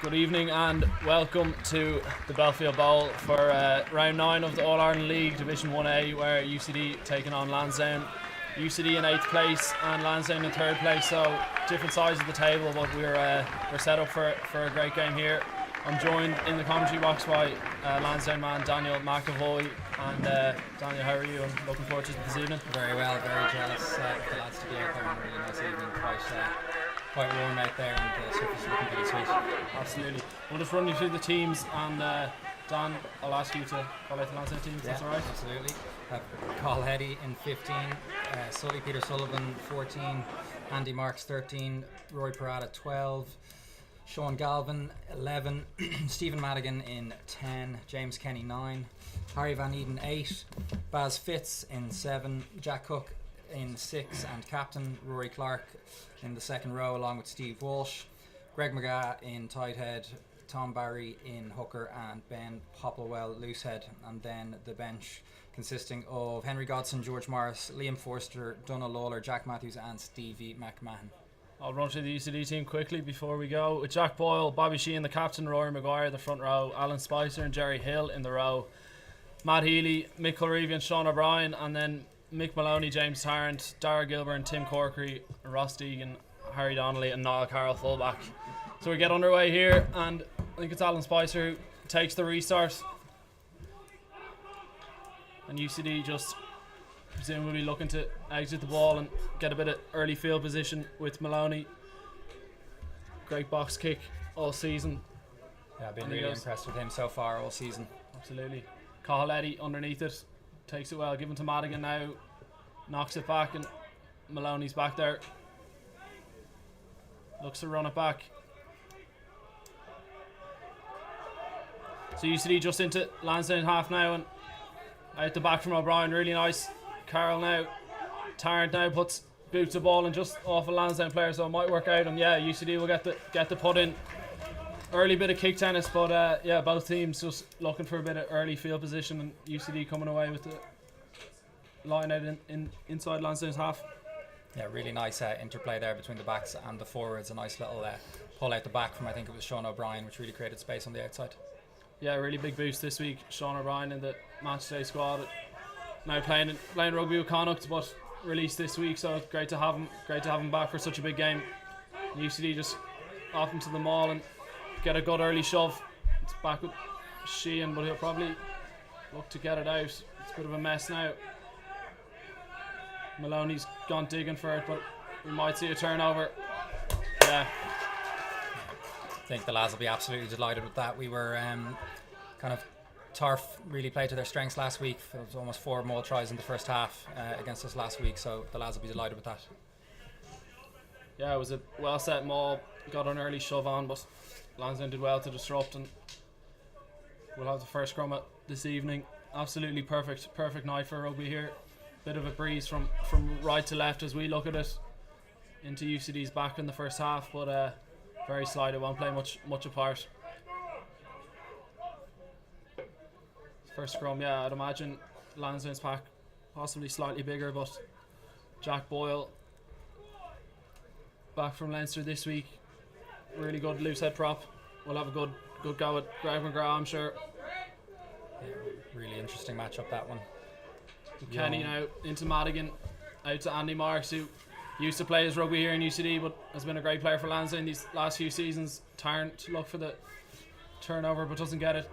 Good evening and welcome to the Belfield Bowl for round 9 of the All-Ireland League Division 1A, where UCD taking on Lansdowne. UCD in 8th place and Lansdowne in 3rd place, so different sides of the table, but we're set up for a great game here. I'm joined in the commentary box by Lansdowne man Daniel McAvoy. And Daniel, how are you? I'm looking forward to this evening. Very well, very jealous the lads to be out there on a really nice evening. Quite warm out there and the surface is looking pretty sweet. Absolutely. We'll just run you through the teams, and Dan, I'll ask you to call out the Lansdowne teams. Yeah, that's alright? Absolutely. Carl Heady in 15, Sully Peter Sullivan 14, Andy Marks 13, Roy Parada 12, Sean Galvin 11, Stephen Madigan in 10, James Kenny 9, Harry Van Eden 8, Baz Fitz in 7, Jack Cook in 6, and captain Rory Clark in the second row along with Steve Walsh, Greg McGath in tight head, Tom Barry in hooker, and Ben Popplewell loosehead. And then the bench consisting of Henry Godson, George Morris, Liam Forster, Donald Lawler, Jack Matthews and Stevie McMahon. I'll run through the UCD team quickly before we go. With Jack Boyle, Bobby Sheehan, the captain, Rory Maguire, the front row, Alan Spicer and Jerry Hill in the row, Matt Healy, Mick Culreevy and Sean O'Brien, and then Mick Maloney, James Tarrant, Dara Gilburn, Tim Corkery, Ross Deegan, Harry Donnelly and Niall Carroll fullback. So we get underway here, and I think it's Alan Spicer who takes the restart, and UCD just presumably looking to exit the ball and get a bit of early field position with Maloney. Great box kick all season. Yeah, I've been really impressed with him so far all season. Absolutely. Cathal Eddy underneath it, takes it well, given to Madigan now, knocks it back, and Maloney's back there, looks to run it back. So UCD just into Lansdowne half now, and out the back from O'Brien, really nice. Carroll now, Tarrant now puts boots the ball and just off a Lansdowne player, so it might work out, and yeah, UCD will get the put in. Early bit of kick tennis, but yeah, both teams just looking for a bit of early field position, and UCD coming away with the line out in inside Lansdowne's half. Yeah, really nice interplay there between the backs and the forwards. A nice little pull out the back from, I think it was Sean O'Brien, which really created space on the outside. Yeah, really big boost this week. Sean O'Brien in the matchday squad, now playing rugby with Connacht, but released this week, so it's great to have him back for such a big game. UCD just off into the maul and get a good early shove. It's back with Sheehan, but he'll probably look to get it out. It's a bit of a mess now. Maloney's gone digging for it, but we might see a turnover. Yeah. I think the lads will be absolutely delighted with that. We were kind of Turf really played to their strengths last week. There was almost 4 maul tries in the first half against us last week, so the lads will be delighted with that. Yeah, it was a well set maul, got an early shove on, but Lansdowne did well to disrupt, and we'll have the first scrum this evening. Absolutely perfect night for rugby here. Bit of a breeze from right to left as we look at it into UCD's back in the first half, but very slight. It won't play much a part. First scrum, yeah, I'd imagine Lansdowne's pack possibly slightly bigger, but Jack Boyle back from Leinster this week, really good loose head prop. We'll have a good go at Greg McGrath, I'm sure. Yeah, really interesting matchup, that one. Kenny now into Madigan, out to Andy Marks, who used to play his rugby here in UCD but has been a great player for Lansdowne these last few seasons. Tarrant to look for the turnover but doesn't get it.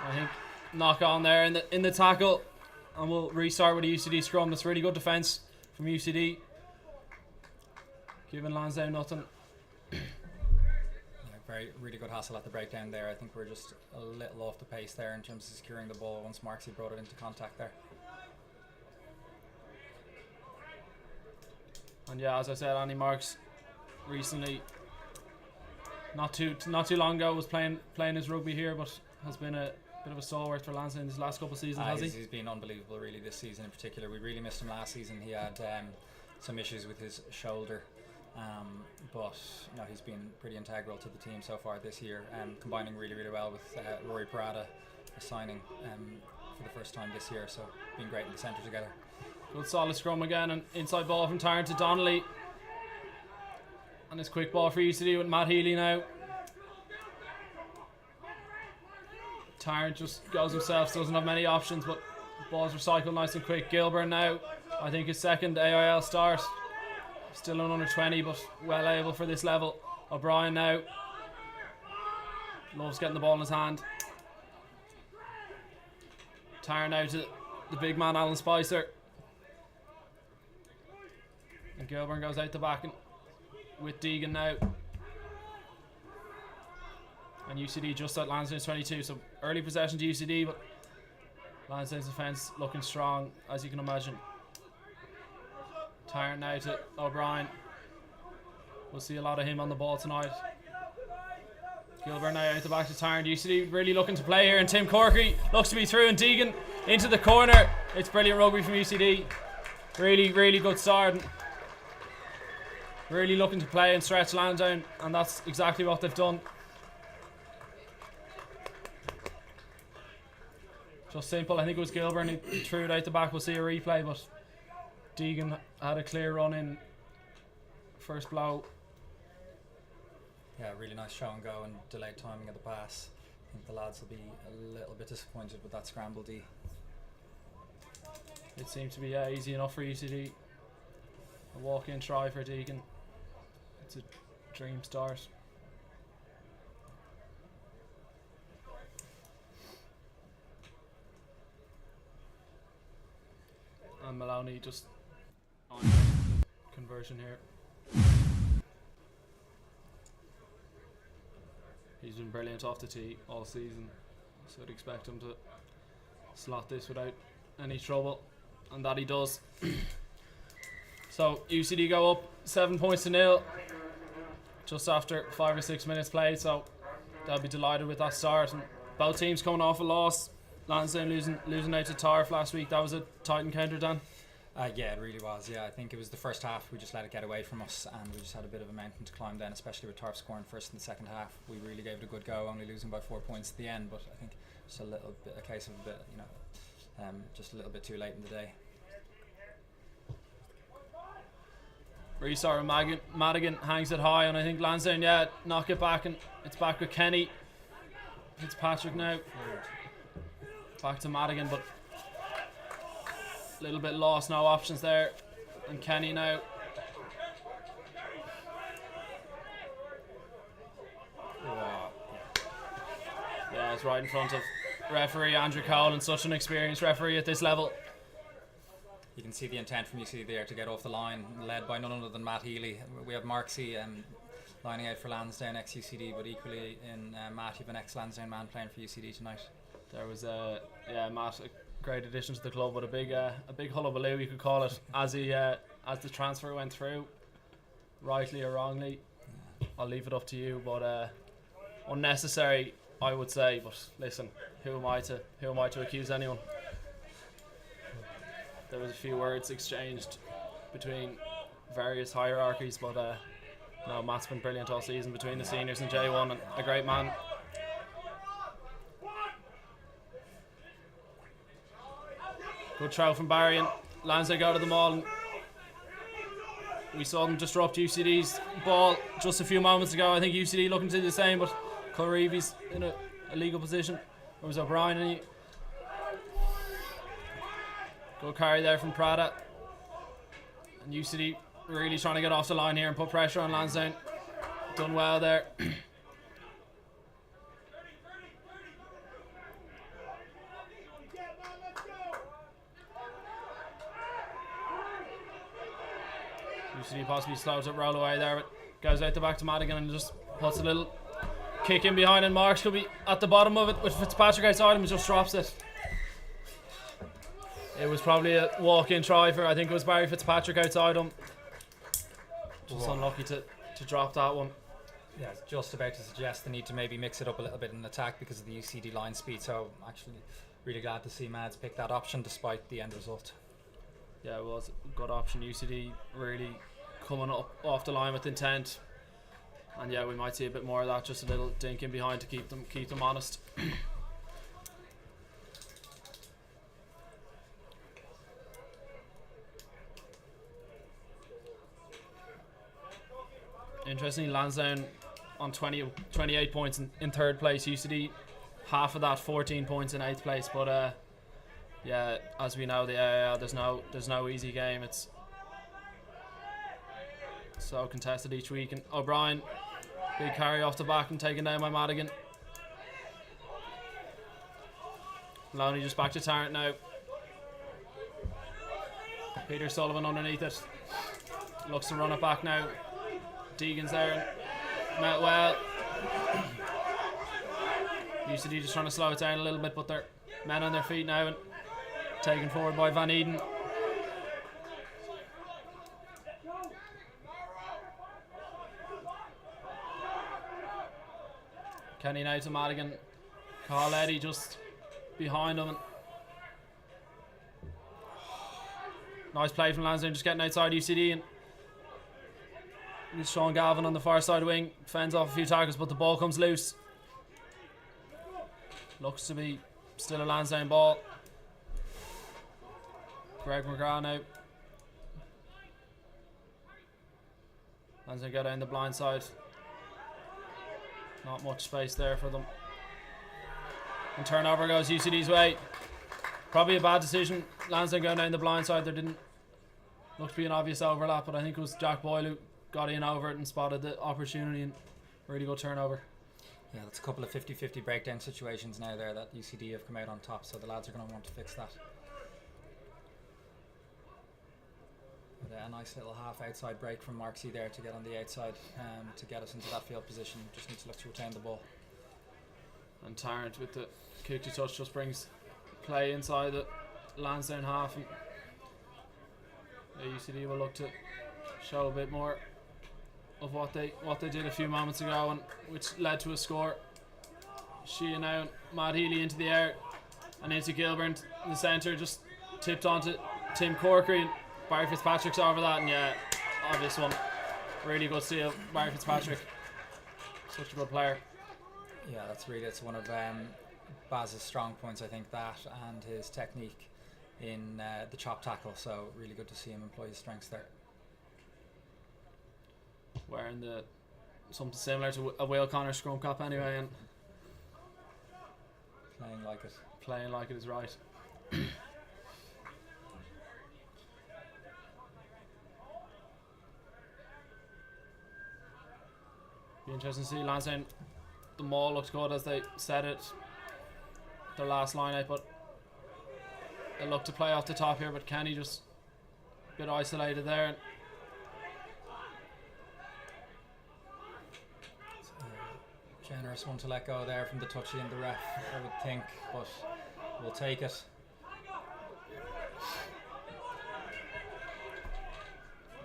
I think knock on there in the tackle, and we'll restart with a UCD scrum. That's really good defence from UCD, giving Lansdowne nothing. Really good hassle at the breakdown there. I think we're just a little off the pace there in terms of securing the ball once Marksy brought it into contact there. And yeah, as I said, Andy Marks recently, not too long ago, was playing his rugby here, but has been a bit of a stalwart for Lansdowne in his last couple of seasons, has he? He's been unbelievable really this season in particular. We really missed him last season. He had some issues with his shoulder. But no, he's been pretty integral to the team so far this year, combining really well with Rory Parada, a signing for the first time this year, so being great in the centre together. Good solid scrum again, and inside ball from Tarrant to Donnelly. And his quick ball for UCD with Matt Healy now. Tarrant just goes himself, doesn't have many options, but the ball's recycled nice and quick. Gilburn now, I think his second AIL start. Still an under 20, but well able for this level. O'Brien now. Loves getting the ball in his hand. Tarrant now to the big man Alan Spicer. And Gilburn goes out the back and with Deegan now. And UCD just at Lansdowne's 22, so early possession to UCD, but Lansdowne's defence looking strong, as you can imagine. Tarrant now to O'Brien. We'll see a lot of him on the ball tonight. Gilbert now out the back to Tarrant. UCD really looking to play here, and Tim Corkery looks to be through, and Deegan into the corner. It's brilliant rugby from UCD. Really, really good start. Really looking to play and stretch Lansdowne, and that's exactly what they've done. Just simple. I think it was Gilburn who threw it out the back. We'll see a replay, but Deegan had a clear run in first blow. Yeah, really nice show and go and delayed timing of the pass. I think the lads will be a little bit disappointed with that scramble D. It seemed to be easy enough for UCD. A walk-in try for Deegan. It's a dream start. And Maloney just on conversion here. He's been brilliant off the tee all season, so I'd expect him to slot this without any trouble, and that he does. So UCD go up 7 points to 0 just after 5 or 6 minutes played, so they'll be delighted with that start. And both teams coming off a loss. Lansdowne losing out to Tarf last week. That was a tight encounter, Dan. Yeah, it really was. Yeah, I think it was the first half we just let it get away from us, and we just had a bit of a mountain to climb then, especially with Tarf scoring first in the second half. We really gave it a good go, only losing by 4 points at the end, but I think just a case of a bit, just a little bit too late in the day. Resar and Madigan hangs it high, and I think Lansdowne, knock it back, and it's back with Kenny. Fitzpatrick now. Back to Madigan, but a little bit lost, no options there. And Kenny now. Yeah, it's right in front of referee Andrew Cole, and such an experienced referee at this level. You can see the intent from UCD there to get off the line, led by none other than Matt Healy. We have Marksy lining out for Lansdowne ex-UCD, but equally in Matt, you've an ex-Lansdowne man playing for UCD tonight. There was Matt, a great addition to the club, but a big hullabaloo, you could call it, as the transfer went through, rightly or wrongly. I'll leave it up to you, but unnecessary, I would say. But listen, who am I to accuse anyone? There was a few words exchanged between various hierarchies, but no, Matt's been brilliant all season between the seniors and J1, and a great man. Good throw from Barry, and Lansdowne go to the maul, and we saw them disrupt UCD's ball just a few moments ago. I think UCD looking to do the same, but Colreevy's in a legal position. Or was O'Brien? And good carry there from Prada, and UCD really trying to get off the line here and put pressure on Lansdowne. Done well there. UCD possibly slows it roll away there, but goes out the back to Madigan and just puts a little kick in behind, and Marks could be at the bottom of it with Fitzpatrick outside him and just drops it. It was probably a walk-in try for, I think it was Barry Fitzpatrick outside him. Just unlucky to drop that one. Yeah, I was just about to suggest the need to maybe mix it up a little bit in attack because of the UCD line speed, so actually really glad to see Mads pick that option despite the end result. Yeah, it was a good option. UCD really coming up off the line with intent, and yeah, we might see a bit more of that, just a little dink in behind to keep them honest. Interestingly, Lansdowne on 28 points in third place. UCD half of that, 14 points in 8th place. But yeah, as we know, the AIL, there's no easy game. It's so contested each week. And O'Brien, big carry off the back and taken down by Madigan. Maloney just back to Tarrant now. Peter Sullivan underneath it. Looks to run it back now. Deegan's there. Met well. UCD just trying to slow it down a little bit, but they're men on their feet now and taken forward by Van Eden. Kenny now to Madigan. Carl Eddy just behind him. Nice play from Lansdowne, just getting outside UCD, and Sean Galvin on the far side wing fends off a few tackles, but the ball comes loose. Looks to be still a Lansdowne ball. Greg McGrath now. Lansdowne go down the blind side. Not much space there for them. And turnover goes UCD's way. Probably a bad decision. Lansdowne going down the blind side. There didn't look to be an obvious overlap, but I think it was Jack Boyle who got in over it and spotted the opportunity, and really good turnover. Yeah, that's a couple of 50-50 breakdown situations now there that UCD have come out on top, so the lads are going to want to fix that. But a nice little half outside break from Marksy there to get on the outside to get us into that field position. Just need to look to retain the ball. And Tarrant with the kick to touch just brings play inside the Lansdowne half. And UCD will look to show a bit more of what they did a few moments ago, and which led to a score. Sheehan now and Matt Healy into the air and into Gilburn in the centre, just tipped onto Tim Corkery, and Barry Fitzpatrick's over that, and yeah, obvious one. Really good steal, Barry Fitzpatrick. Such a good player. Yeah, it's one of Baz's strong points, I think, that and his technique in the chop tackle, so really good to see him employ his strengths there. Wearing something similar to a Will Connor scrum cap anyway, and playing like it is right. Be interesting to see Lansdowne. The maul looked good as they said it, their last line out, but they look to play off the top here, but Kenny just a bit isolated there. Generous one to let go there from the touchy and the ref, I would think, but we'll take it.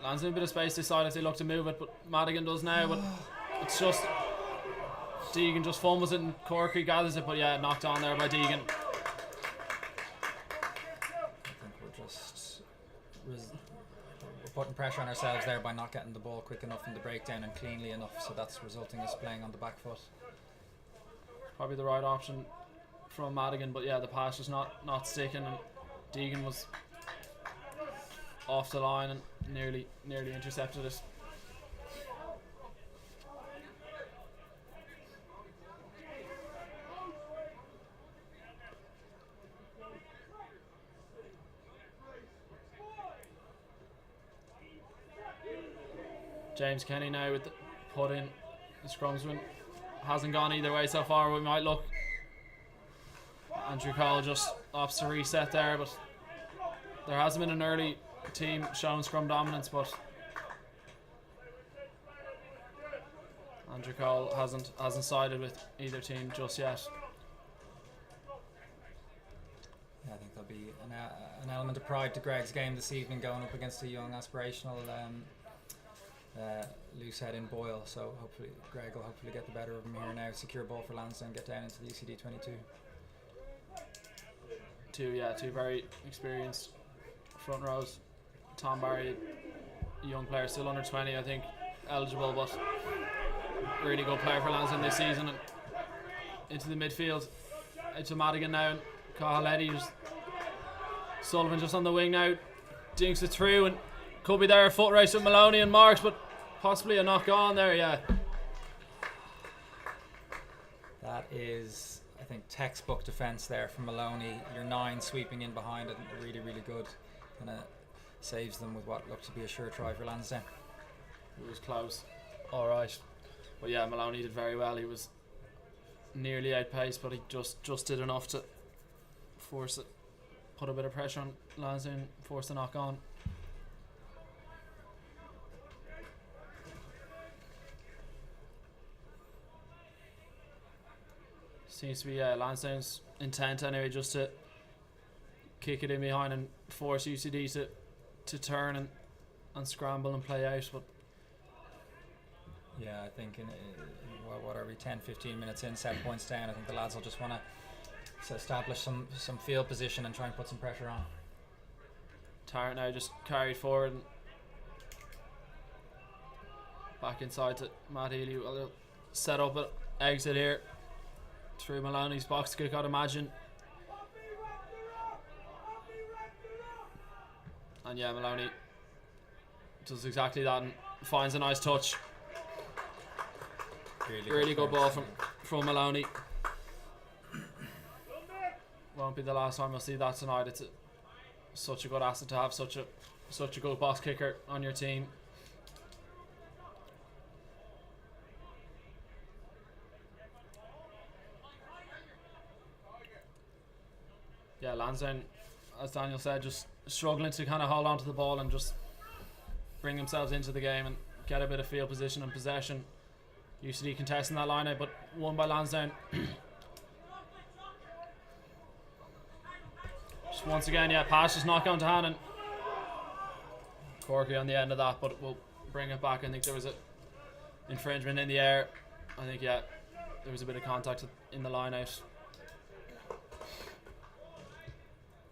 Lansdowne a bit of space this side if they look to move it, but Madigan does now, but it's just Deegan just fumbles it and Corkery gathers it, but yeah, knocked on there by Deegan. I think we're just we're putting pressure on ourselves there by not getting the ball quick enough in the breakdown and cleanly enough, so that's resulting us playing on the back foot. Probably the right option from Madigan, but yeah, the pass was not sticking, and Deegan was off the line and nearly intercepted it. James Kenny now with the put in. The scrumsman hasn't gone either way so far. We might look. Andrew Cole just opts to reset there, but there hasn't been an early team showing scrum dominance, but Andrew Cole hasn't sided with either team just yet. Yeah, I think there'll be an element of pride to Greg's game this evening, going up against a young aspirational loose head in Boyle, so hopefully Greg will hopefully get the better of him here now, secure ball for Lansdowne, get down into the UCD 22. Two very experienced front rows. Tom Barry, a young player, still under 20 I think, eligible, but really good player for Lansdowne this season. And into the midfield, into Madigan now, and Cahill Eddy, Sullivan just on the wing now, dinks it through, and could be there a foot race with Maloney and Marks, but Possibly a knock on there, yeah. That is, I think, textbook defence there from Maloney. Your 9 sweeping in behind it, really, really good. Kind of saves them with what looked to be a sure try for Lansdowne. It was close. Alright. But yeah, Maloney did very well. He was nearly outpaced, but he just did enough to force it, put a bit of pressure on Lansdowne, force the knock on. Seems to be Lansdowne's intent anyway, just to kick it in behind and force UCD to turn and scramble and play out. But yeah, I think in what are we, 10-15 minutes in, 7 points down, I think the lads will just want to establish some field position and try and put some pressure on. Tarrant now just carried forward and back inside to Matt Healy. Well, they'll set up an exit here through Maloney's box kick, I'd imagine. And yeah, Maloney does exactly that and finds a nice touch. Really good ball from Maloney. Won't be the last time we'll see that tonight. It's such a good asset to have such a good box kicker on your team. Yeah, Lansdowne, as Daniel said, just struggling to kind of hold on to the ball and just bring themselves into the game and get a bit of field position and possession. UCD contesting that line out, but won by Lansdowne. Just once again, yeah, pass just not going to Hannon. Corky on the end of that, but we'll bring it back. I think there was a infringement in the air. I think, yeah, there was a bit of contact in the line out.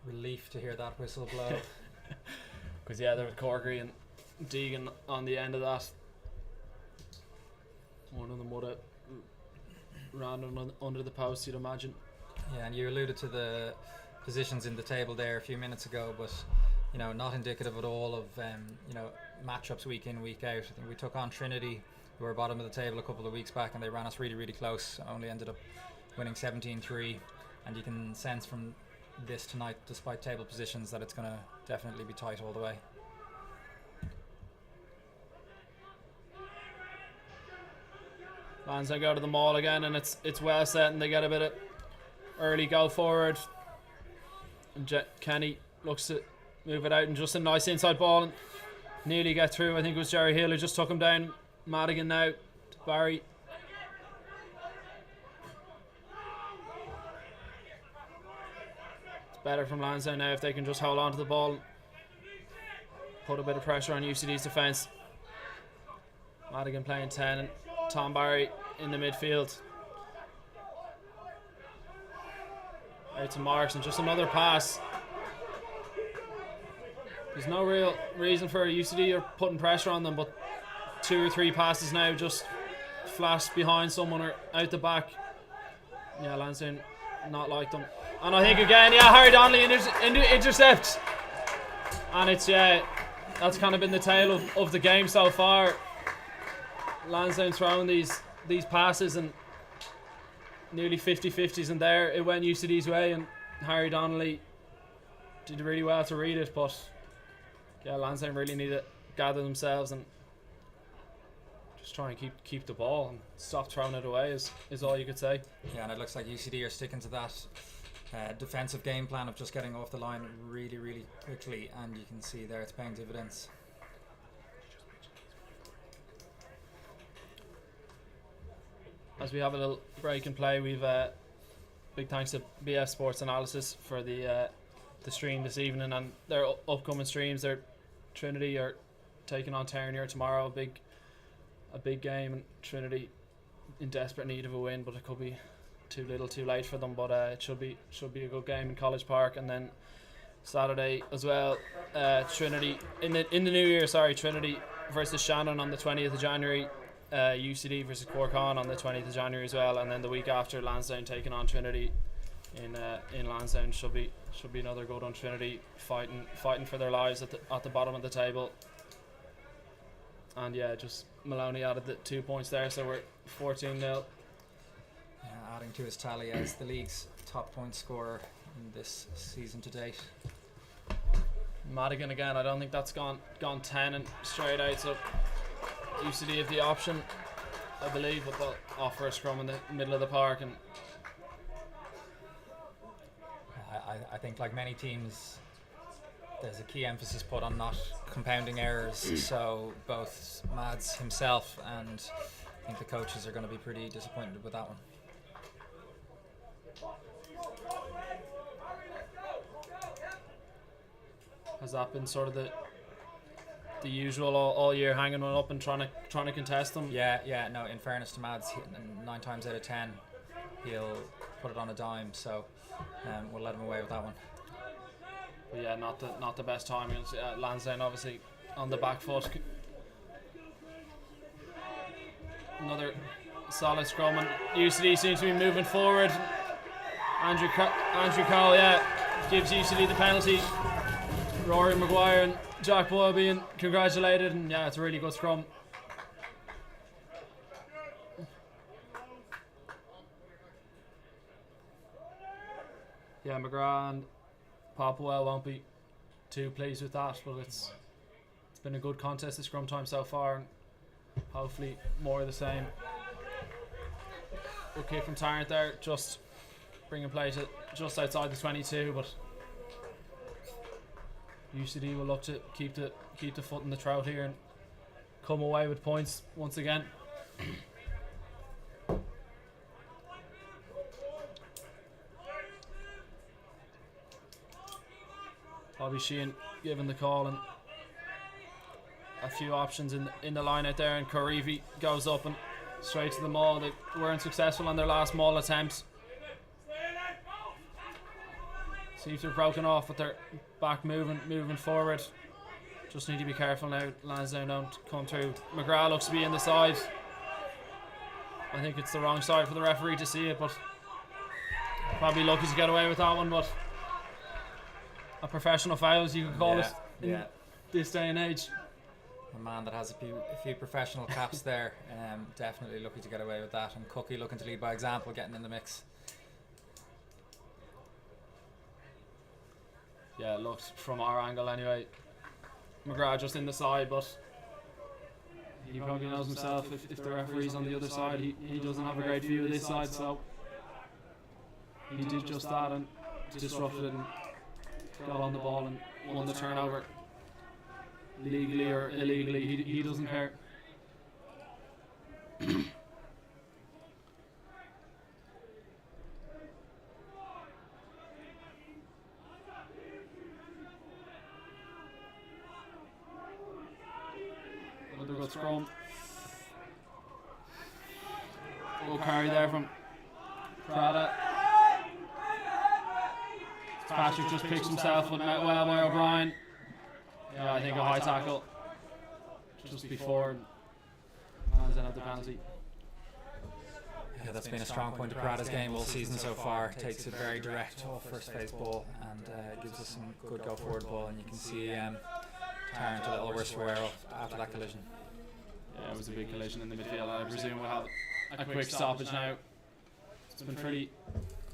Relief to hear that whistle blow. Because yeah, there was Corkery and Deegan on the end of that. One of them would have ran under the post, you'd imagine. Yeah, and you alluded to the positions in the table there a few minutes ago, but you know, not indicative at all of you know, matchups week in, week out. I think we took on Trinity, who were bottom of the table a couple of weeks back, and they ran us really, really close. Only ended up winning 17-3, and you can sense from this tonight, despite table positions, that it's going to definitely be tight all the way. Lansdowne go to the maul again, and it's well set, and they get a bit of early go forward. And Kenny looks to move it out, and just a nice inside ball and nearly get through. I think it was Jerry Hill who just took him down. Madigan now to Barry. Better from Lansdowne now if they can just hold on to the ball, put a bit of pressure on UCD's defence. Madigan playing 10 and Tom Barry in the midfield. Out to Marks, and just another pass. There's no real reason for UCD or putting pressure on them, but 2 or 3 passes now just flashed behind someone or out the back. Yeah, Lansdowne not like them. And I think again, yeah, Harry Donnelly intercepts. And it's, yeah, that's kind of been the tale of the game so far. Lansdowne throwing these passes and nearly 50-50s, and there it went UCD's way, and Harry Donnelly did really well to read it, but yeah, Lansdowne really need to gather themselves and just try and keep the ball and stop throwing it away is all you could say. Yeah, and it looks like UCD are sticking to that defensive game plan of just getting off the line really, really quickly, and you can see there it's paying dividends. As we have a little break in play, we've big thanks to BF Sports Analysis for the stream this evening and their upcoming streams. Their Trinity are taking on Terenure tomorrow, a big game, and Trinity in desperate need of a win, but it could be too little too late for them, but it should be a good game in College Park. And then Saturday as well, Trinity in the new year, Trinity versus Shannon on the 20th of January, UCD versus Corkon on the 20th of January as well, and then the week after, Lansdowne taking on Trinity in Lansdowne. Should be another good on Trinity, fighting for their lives at the bottom of the table. And yeah, just Maloney added the 2 points there, so we're 14-0. Yeah, adding to his tally as the league's top point scorer in this season to date. Madigan again, I don't think that's gone 10 and straight out, so UCD have the option, I believe, but they'll offer a scrum in the middle of the park. And I think, like many teams, there's a key emphasis put on not compounding errors, so both Mads himself and I think the coaches are going to be pretty disappointed with that one. has that been sort of the usual all year, hanging one up and trying to contest them? Yeah, no, in fairness to Mads, 9 times out of 10 he'll put it on a dime, so we'll let him away with that one. But yeah, not the best timing. Lansdowne obviously on the back foot. Another solid scrum, and UCD seems to be moving forward. Andrew Cowell, gives UCD the penalty. Rory Maguire and Jack Boyle being congratulated, and yeah, it's a really good scrum. Yeah, McGrath and Popwell won't be too pleased with that, but it's been a good contest at scrum time so far, and hopefully more of the same. Good kick from Tarrant there, just bringing play to just outside the 22, but UCD will look to keep the foot in the trout here and come away with points once again. Bobby Sheehan given the call, and a few options in the line out there, and Karivi goes up and straight to the maul. They weren't successful on their last maul attempt. Seems to have broken off, but they're back moving forward. Just need to be careful now. Lansdowne don't come through. McGrath looks to be in the side. I think it's the wrong side for the referee to see it, but probably lucky to get away with that one. But a professional foul, as you could call it in this day and age. A man that has a few professional caps there, definitely lucky to get away with that. And Cookie looking to lead by example, getting in the mix. Yeah, it looked from our angle anyway. McGrath just in the side, but he probably knows himself if the referee's on the other side, he doesn't have a great view of this side, so he did just that and disrupted it and got on the ball and won the turnover. Legally or illegally, he doesn't care. Another good scrum. Good carry there from Prada. Patrick just picks himself and met well by O'Brien. Yeah, I think a high tackle just before Lansdowne had the penalty. Yeah, that's been a strong point of Prada's game all season so far. Takes it very direct off first phase ball and gives us some good go forward ball, and you can see Tarrant a little worse for wear after that collision. Yeah, it was a big collision in the midfield. I presume we'll have a quick stoppage now. It's been pretty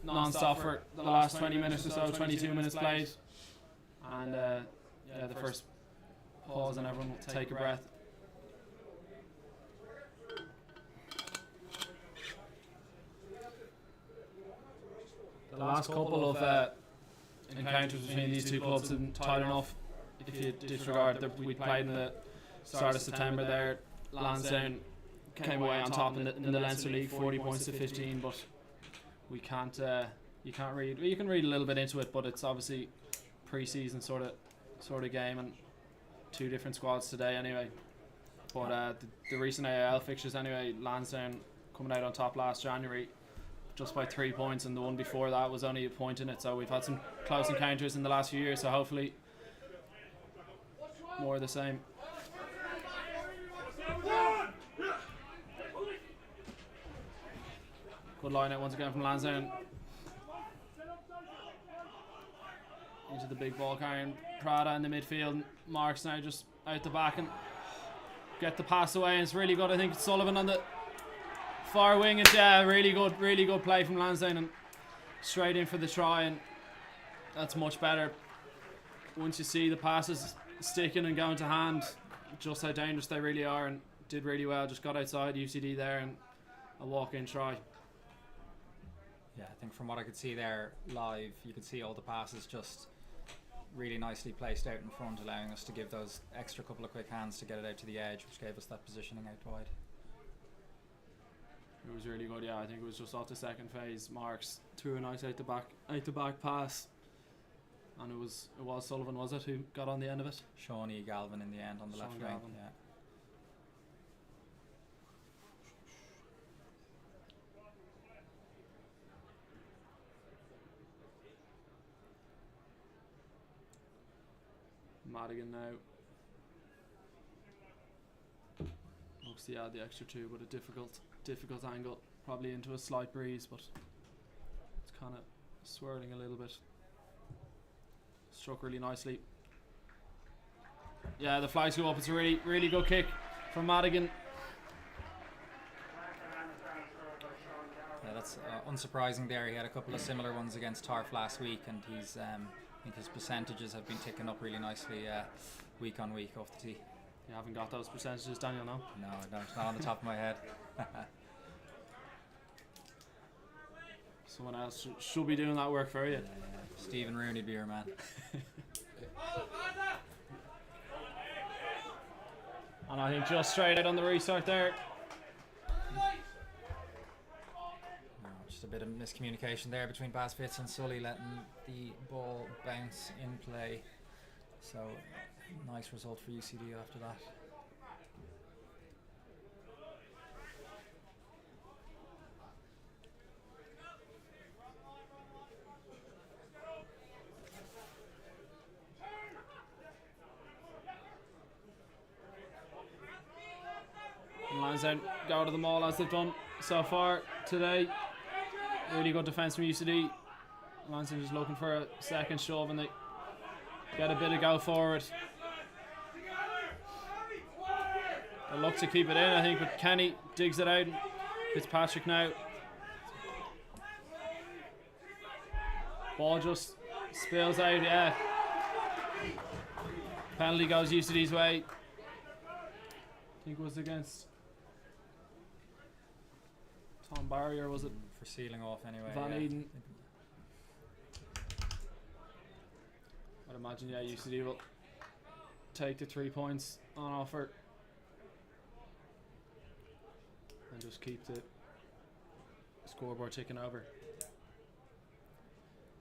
non-stop for the last 20 minutes or so, 22 minutes played. And the first pause, and everyone will take a breath. The last couple of encounters between these two clubs have been tight enough. If you disregard that we played in the start of September there, Lansdowne came away on top in the Leinster League, 40 points to 15, but we can't you can read a little bit into it, but it's obviously pre-season sort of game, and two different squads today anyway. But the recent AIL fixtures anyway, Lansdowne coming out on top last January just by 3 points, and the one before that was only a point in it, so we've had some close encounters in the last few years, so hopefully more of the same. Good line out once again from Lansdowne. Into the big ball carrying Prada in the midfield. Marks now just out the back and get the pass away, and it's really good. I think it's Sullivan on the far wing. It's really good play from Lansdowne, and straight in for the try, and that's much better. Once you see the passes sticking and going to hand, just how dangerous they really are, and did really well. Just got outside UCD there, and a walk-in try. Yeah, I think from what I could see there live, you could see all the passes just really nicely placed out in front, allowing us to give those extra couple of quick hands to get it out to the edge, which gave us that positioning out wide. It was really good. Yeah, I think it was just off the second phase. Marks threw a nice out the back pass, and it was Sullivan, was it, who got on the end of it? Shawnee Galvin in the end on the left wing. Yeah. Madigan now looks to add the extra two, but a difficult angle, probably into a slight breeze, but it's kind of swirling a little bit. Struck really nicely. Yeah, the flags go up. It's a really good kick from Madigan. Yeah, that's unsurprising there. He had a couple of similar ones against Tarf last week, and he's I think his percentages have been ticking up really nicely week on week off the tee. You haven't got those percentages, Daniel, no? No, I don't. Not on the top of my head. Someone else should be doing that work for you. Stephen Rooney be your man. And I think just straight out on the restart there. Just a bit of miscommunication there between Basfitz and Sully, letting the ball bounce in play. So nice result for UCD after that. And Lansdowne go to the maul as they've done so far today. Really good defence from UCD. Lansdowne just looking for a second shove, and they get a bit of go forward. They look to keep it in, I think, but Kenny digs it out. Fitzpatrick now. Ball just spills out, yeah. Penalty goes UCD's way. I think it was against Tom Barry, or was it? For sealing off anyway. Van Eden. I'd imagine, yeah, UCD will take the 3 points on offer and just keep the scoreboard ticking over.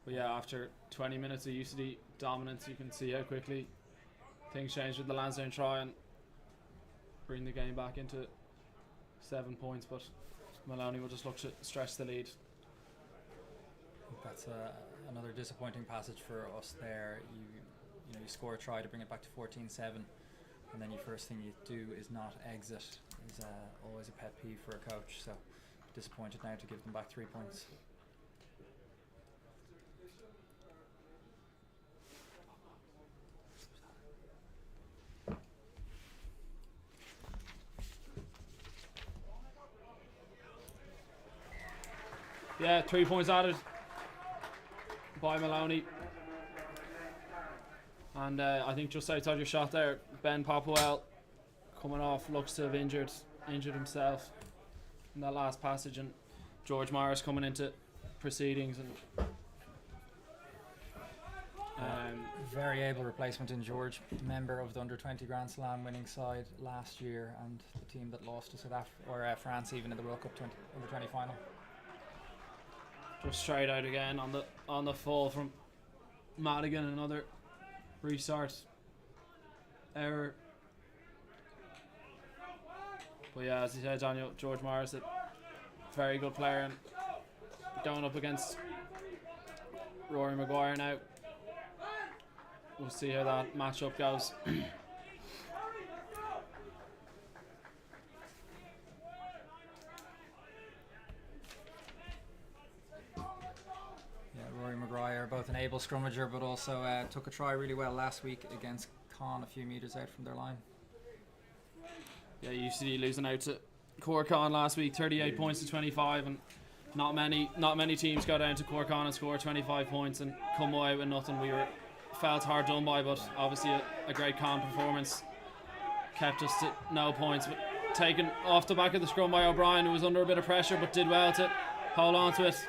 But yeah, after 20 minutes of UCD dominance, you can see how quickly things changed with the Lansdowne try and bring the game back into 7 points, but Maloney will just look to stretch the lead. That's another disappointing passage for us there. You score a try to bring it back to 14-7, and then your first thing you do is not exit. Is always a pet peeve for a coach. So disappointed now to give them back 3 points. Yeah, 3 points added by Maloney. And I think just outside your shot there, Ben Popwell coming off, looks to have injured himself in that last passage, and George Morris coming into proceedings. And very able replacement in George, member of the under-20 Grand Slam winning side last year, and the team that lost to South Africa or France even in the World Cup under-20 final. Just straight out again on the fall from Madigan. Another restart error. But yeah, as you said, Daniel, George Morris, a very good player, and going up against Rory Maguire now. We'll see how that matchup goes. Rory Maguire, both an able scrummager, but also took a try really well last week against Con a few metres out from their line. Yeah, UCD losing out to Corkon last week, 38 points to 25, and not many teams go down to Corkon and score 25 points and come away with nothing. We felt hard done by, but obviously a great Con performance kept us to no points. But taken off the back of the scrum by O'Brien, who was under a bit of pressure but did well to hold on to it.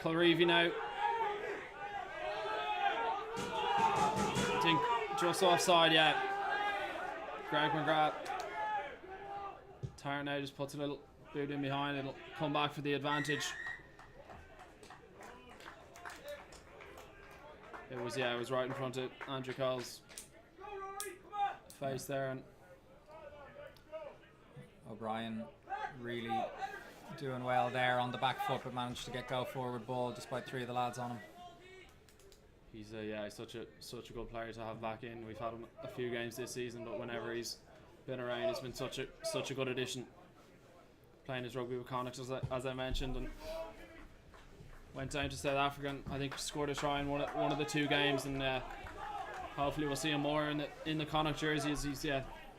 Colreevy now. I think just offside, yeah. Greg McGrath. Tara now just puts a little boot in behind. It'll come back for the advantage. It was right in front of Andrew Cole's face there, and O'Brien really doing well there on the back foot, but managed to get go forward ball despite 3 of the lads on him. He's such a good player to have back in. We've had him a few games this season, but whenever he's been around, he's been such a good addition. Playing his rugby with Connacht, as I mentioned, and went down to South Africa and I think scored a try in one of the 2 games, and hopefully we'll see him more in the Connacht jersey, as he's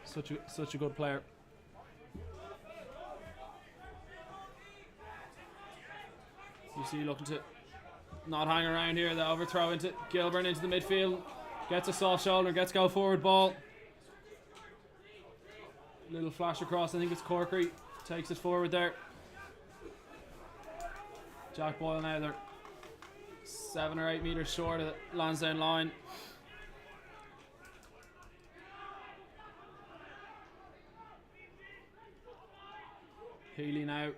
such a good player. You see, looking to not hang around here. The overthrow into Gilburn into the midfield, gets a soft shoulder, gets go forward ball. Little flash across, I think it's Corkery, takes it forward there. Jack Boyle now, they're 7 or 8 metres short of the Lansdowne line. Healy now.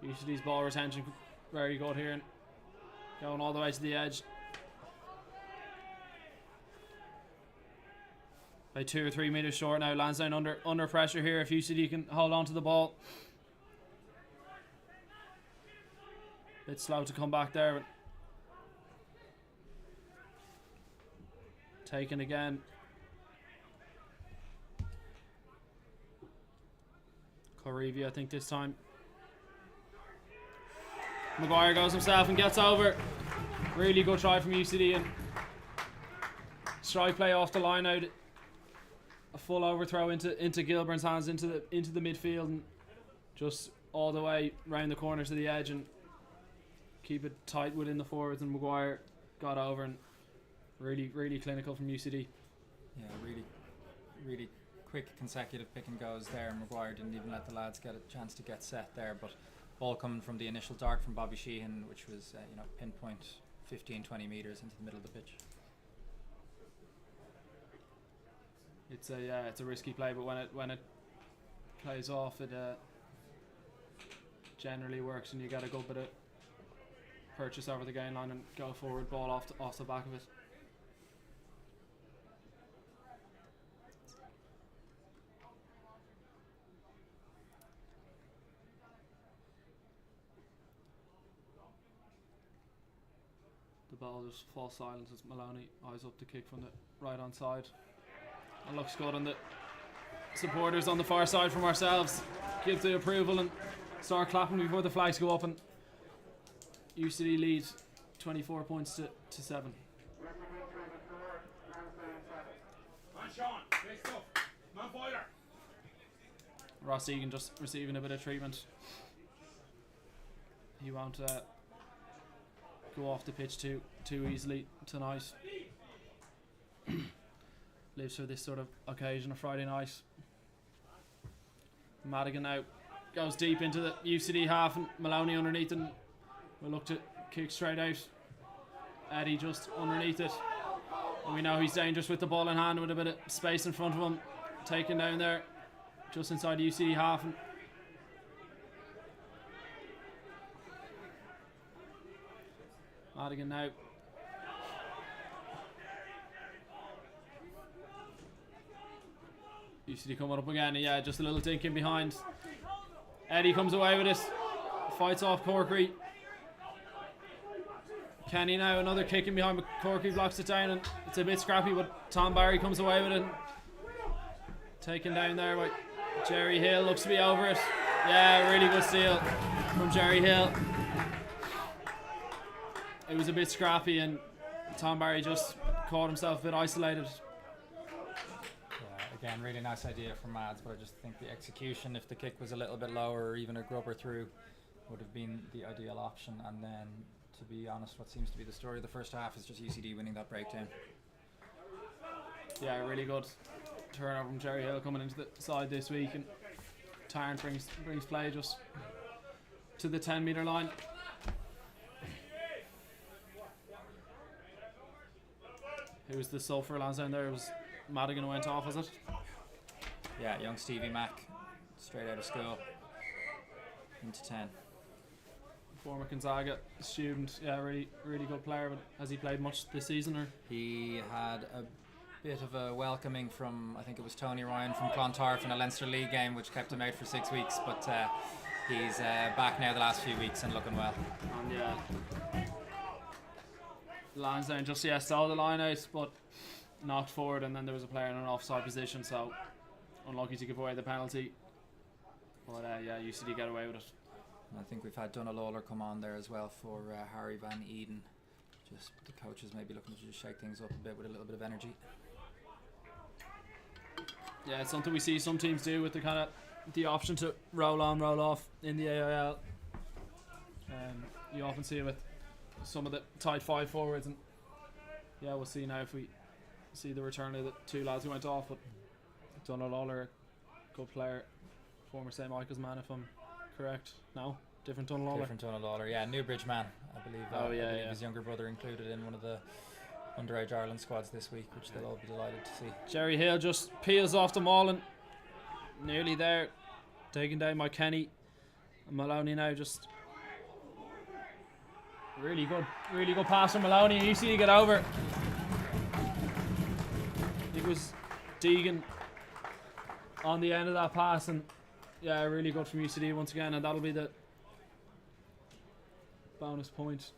UCD's ball retention very good here, and going all the way to the edge. By 2 or 3 metres short now. Lansdowne under pressure here if UCD can hold on to the ball. Bit slow to come back there, but taken again. Correevy, I think this time. Maguire goes himself and gets over. Really good try from UCD, and strike play off the line out. A full overthrow into Gilburn's hands into the midfield, and just all the way round the corner to the edge and keep it tight within the forwards, and Maguire got over, and really clinical from UCD. Yeah, really quick consecutive pick and goes there. Maguire didn't even let the lads get a chance to get set there, but all coming from the initial dart from Bobby Sheehan, which was pinpoint 15-20 metres into the middle of the pitch. It's a risky play, but when it plays off, it generally works, and you get a good bit of purchase over the gain line and go forward ball off the back of it. The ball just falls silent as Maloney eyes up the kick from the right hand side. It looks good, and the supporters on the far side from ourselves give the approval and start clapping before the flags go up, and UCD lead 24 points to 7. Ross Egan just receiving a bit of treatment. He won't go off the pitch too easily tonight. Lives for this sort of occasion, a Friday night. Madigan now goes deep into the UCD half, and Maloney underneath, and we'll look to kick straight out. Eddie just underneath it, and we know he's dangerous with the ball in hand with a bit of space in front of him. Taken down there just inside the UCD half, and Madigan now. UCD coming up again, and yeah, just a little dink in behind. Eddie comes away with it, fights off Corkery. Kenny now, another kick in behind, but Corkery blocks it down, and it's a bit scrappy, but Tom Barry comes away with it. Taken down there by Jerry Hill, looks to be over it. Yeah, really good steal from Jerry Hill. It was a bit scrappy, and Tom Barry just caught himself a bit isolated. Yeah, again, really nice idea from Mads, but I just think the execution, if the kick was a little bit lower or even a grubber through, would have been the ideal option. And then, to be honest, what seems to be the story of the first half is just UCD winning that breakdown. Yeah, really good turnover from Jerry Hill coming into the side this week, and Tarrant brings play just to the 10-metre line. Who was the sub for Lansdowne there? It was Madigan who went off, was it? Yeah, young Stevie Mack, straight out of school, into 10. Former Gonzaga student, yeah, really good player. But has he played much this season? Or He had a bit of a welcoming from, I think it was Tony Ryan from Clontarf in a Leinster League game, which kept him out for 6 weeks. But he's back now the last few weeks and looking well. And yeah, Lansdowne just stole the line out, but knocked forward, and then there was a player in an offside position, so unlucky to give away the penalty. But yeah, UCD get away with it. And I think we've had Donald Lawler come on there as well for Harry Van Eden. Just the coaches maybe looking to just shake things up a bit with a little bit of energy. Yeah, it's something we see some teams do with the option to roll on, roll off in the AIL. You often see it with some of the tight 5 forwards, and yeah, we'll see now if we see the return of the 2 lads who went off. But Donald Lawler, good player, former St Michael's man, if I'm correct. No, different Donald Lawler. Different Donald Lawler, yeah, Newbridge man, I believe. I believe his younger brother included in one of the underage Ireland squads this week, which they'll all be delighted to see. Jerry Hill just peels off the maul and nearly there, taking down Mike Kenny. And Maloney now just really good pass from Maloney. You see, get over. It was Deegan on the end of that pass, and yeah, really good from UCD once again, and that'll be the bonus point.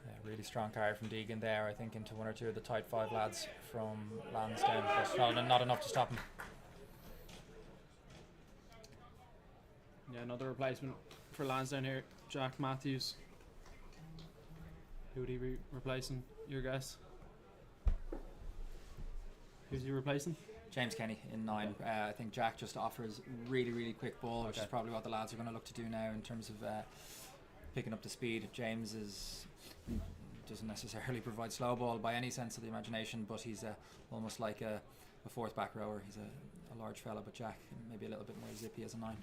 Yeah, really strong carry from Deegan there, I think, into 1 or 2 of the tight 5 lads from Lansdowne, but not enough to stop him. Yeah, another replacement for Lansdowne here, Jack Matthews. Who would he be replacing? Your guess? Who's he replacing? James Kenny in 9. I think Jack just offers really quick ball, which is probably what the lads are going to look to do now in terms of picking up the speed. James doesn't necessarily provide slow ball by any sense of the imagination, but he's almost like a 4th back rower. He's a large fella, but Jack maybe a little bit more zippy as a 9.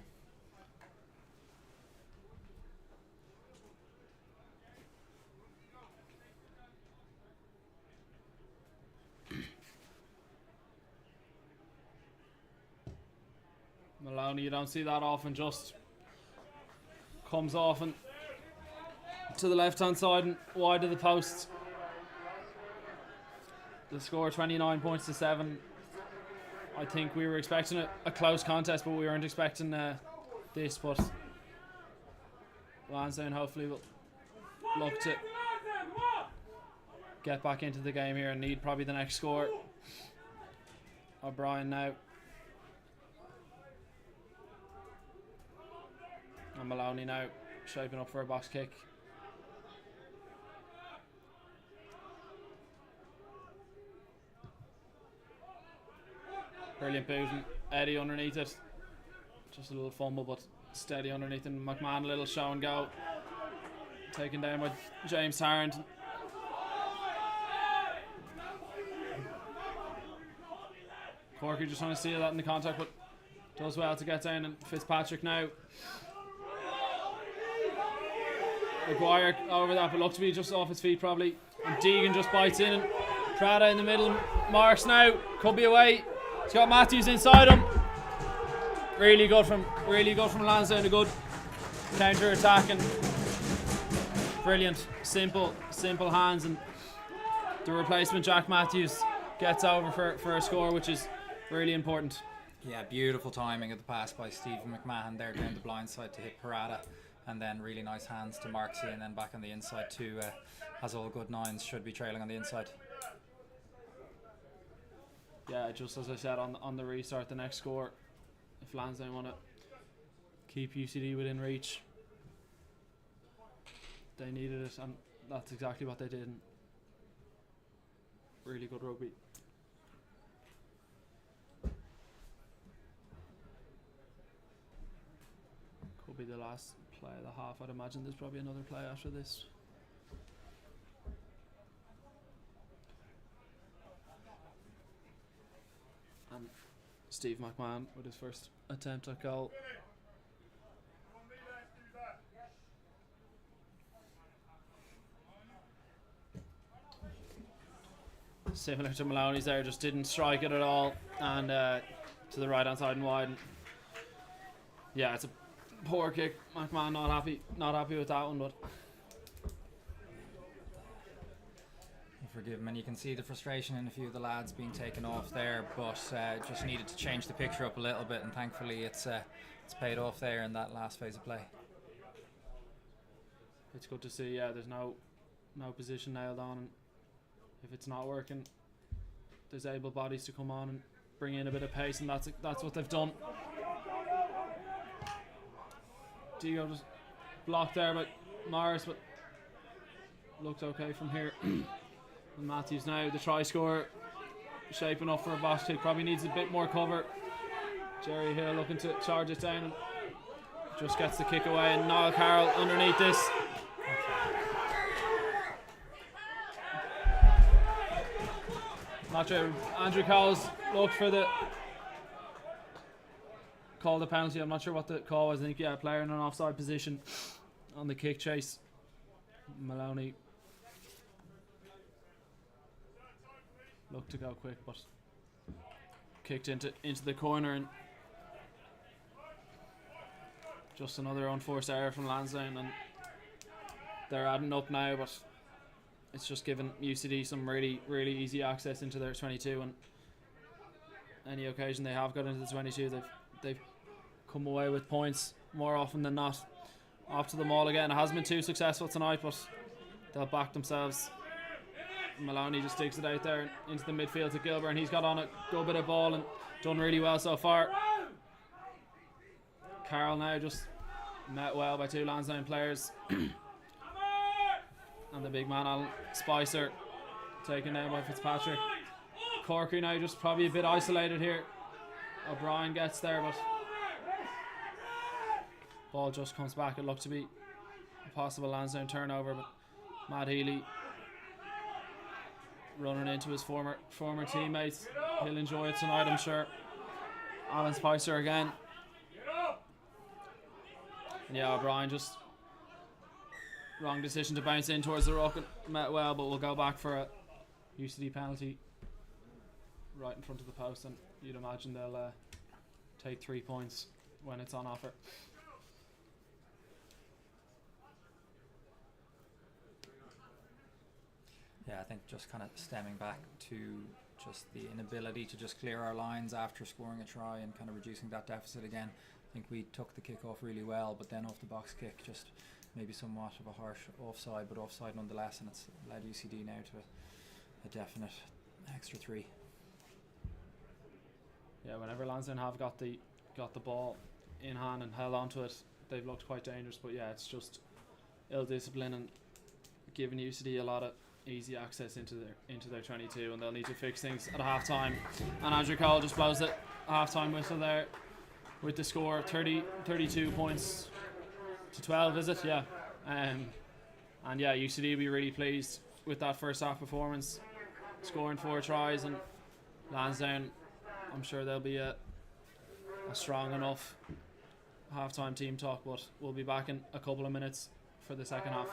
Maloney, you don't see that often, just comes off and to the left hand side and wide of the post. The score 29 points to 7. I think we were expecting a close contest, but we weren't expecting this. But Lansdowne hopefully will look to get back into the game here and need probably the next score. O'Brien now. And Maloney now shaping up for a box kick. Brilliant boot, and Eddie underneath it. Just a little fumble, but steady underneath, and McMahon a little show and go. Taken down by James Tarrant. Corky just trying to steal that in the contact, but does well to get down, and Fitzpatrick now. Maguire over that, but looked to be just off his feet probably. And Deegan just bites in, and Prada in the middle. Marks now, could be away. He's got Matthews inside him. Really good from Lansdowne. A good counter attack and brilliant, simple hands, and the replacement Jack Matthews gets over for a score, which is really important. Yeah, beautiful timing of the pass by Stephen McMahon there down the blind side to hit Parada. And then really nice hands to Marksy, and then back on the inside too. Has all good 9s, should be trailing on the inside. Yeah, just as I said on the restart, the next score, if Lansdowne want to keep UCD within reach, they needed it, and that's exactly what they did. And really good rugby. Could be the last play of the half. I'd imagine there's probably another play after this. And Steve McMahon with his first attempt at goal. Similar to Maloney's there, just didn't strike it at all, and to the right hand side and wide. And yeah, it's a poor kick. McMahon not happy with that one, but You forgive him, and you can see the frustration in a few of the lads being taken off there, but just needed to change the picture up a little bit, and thankfully it's paid off there in that last phase of play. it's good to see. Yeah, there's no position nailed on, and if it's not working, there's able bodies to come on and bring in a bit of pace, and that's what they've done. Diego just blocked there by Morris, but looked okay from here. And Matthews now, the try scorer, shaping up for a box kick. Probably needs a bit more cover. Jerry Hill looking to charge it down and just gets the kick away. And Niall Carroll underneath this. Not sure. Andrew Cowles looked for called the penalty. I'm not sure what the call was. I think player in an offside position on the kick chase. Maloney looked to go quick, but kicked into the corner, and just another unforced error from Lansdowne, and they're adding up now, but it's just given UCD some really easy access into their 22, and any occasion they have got into the 22, they've come away with points more often than not. Off to the maul again. It hasn't been too successful tonight, but they'll back themselves. Maloney just digs it out there into the midfield to Gilbert, and he's got on a good bit of ball and done really well so far. Carroll now just met well by two Lansdowne players. And the big man Alan Spicer taken down by Fitzpatrick. Corkery now just probably a bit isolated here. O'Brien gets there, but ball just comes back. It looked to be a possible Lansdowne turnover, but Matt Healy running into his former teammates. He'll enjoy it tonight, I'm sure. Alan Spicer again. And yeah, O'Brien just wrong decision to bounce in towards the ruck, and met well, but we'll go back for a UCD penalty right in front of the post, and you'd imagine they'll take 3 points when it's on offer. Yeah, I think just kind of stemming back to just the inability to just clear our lines after scoring a try and kind of reducing that deficit again. I think we took the kick off really well, but then off the box kick, just maybe somewhat of a harsh offside, but offside nonetheless, and it's led UCD now to a definite extra 3. Yeah, whenever Lansdowne have got the ball in hand and held onto it, they've looked quite dangerous. But yeah, it's just ill discipline and giving UCD a lot of easy access into their 22, and they'll need to fix things at half time. And Andrew Cole just blows the half time whistle there with the score 32 points to 12, is it? Yeah. And yeah, UCD will be really pleased with that first half performance, scoring 4 tries, and Lansdowne, I'm sure they'll be a strong enough half-time team talk, but we'll be back in a couple of minutes for the second half.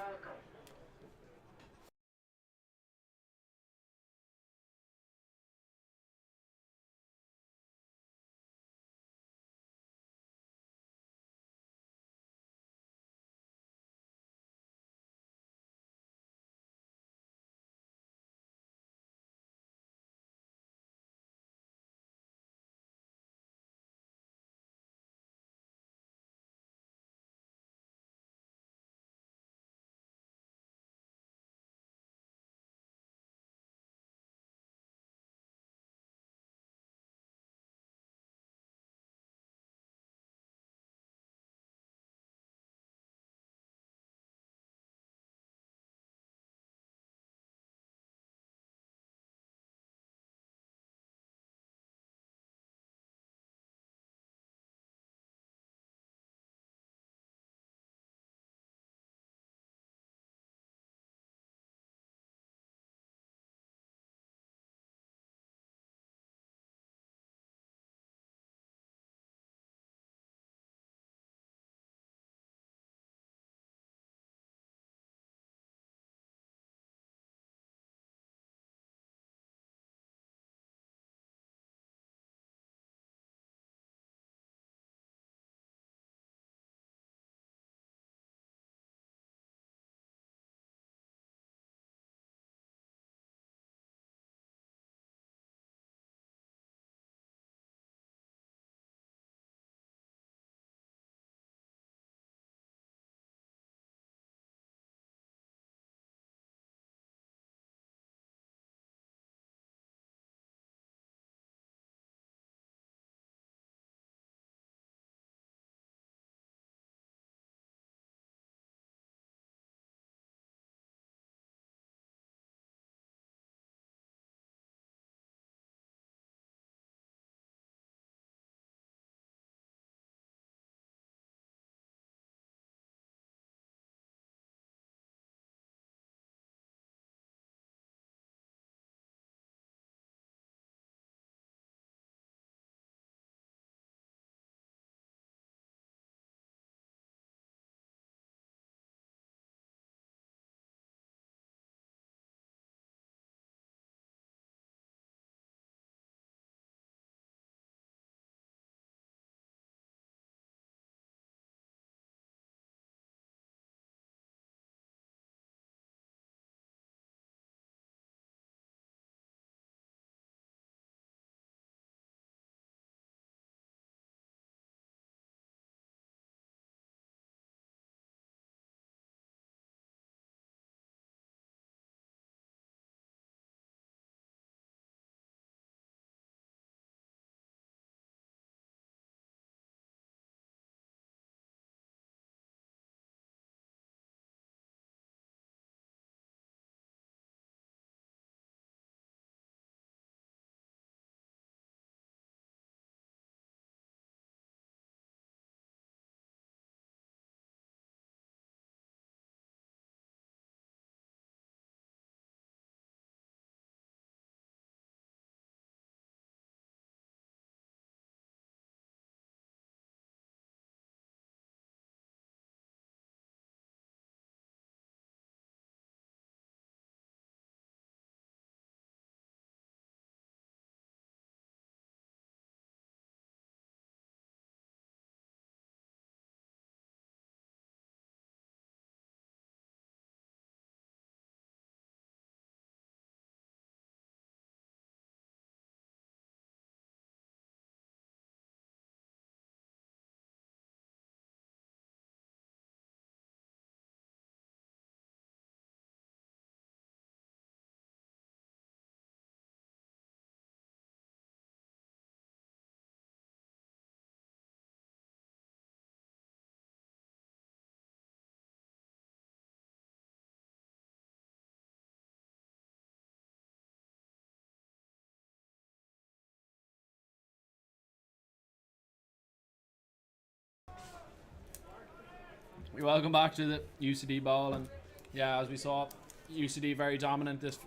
Welcome back to the UCD Bowl, and yeah, as we saw, UCD very dominant this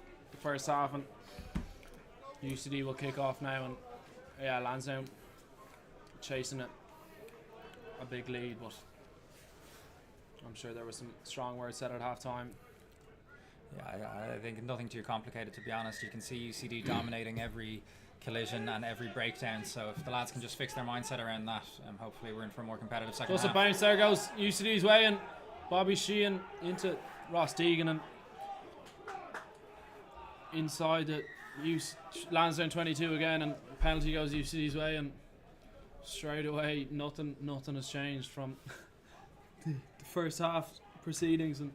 first half, and UCD will kick off now, and yeah, Lansdowne chasing it, a big lead, but I'm sure there was some strong words said at half time. Yeah, I think nothing too complicated, to be honest. You can see UCD dominating every collision and every breakdown, so if the lads can just fix their mindset around that, hopefully we're in for a more competitive second Just half. a bounce, there goes UCD's way, and Bobby Sheehan into Ross Deegan, and inside the Lansdowne 22 again, and penalty goes UCD's way, and straight away nothing has changed from the first half proceedings, and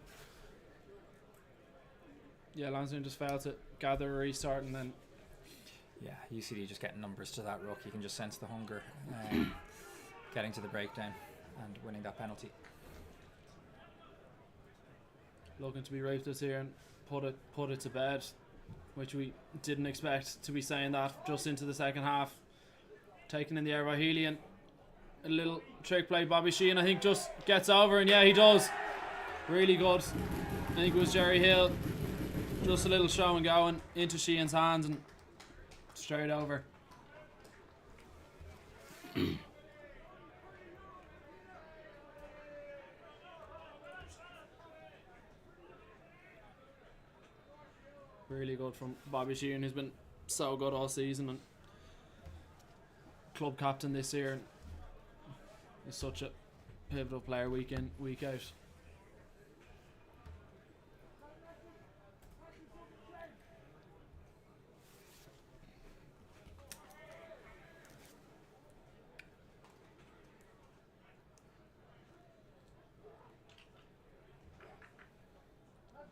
yeah, Lansdowne just failed to gather a restart, and then yeah, UCD just getting numbers to that ruck. You can just sense the hunger, getting to the breakdown and winning that penalty. looking to be ruthless here and put it to bed, which we didn't expect to be saying that just into the second half. Taken in the air by Healy, and a little trick play. Bobby Sheehan, I think, just gets over, and yeah, he does. Really good. I think it was Jerry Hill. Just a little show and going into Sheehan's hands and straight over. Really good from Bobby Sheehan, who's been so good all season and club captain this year, and is such a pivotal player week in, week out.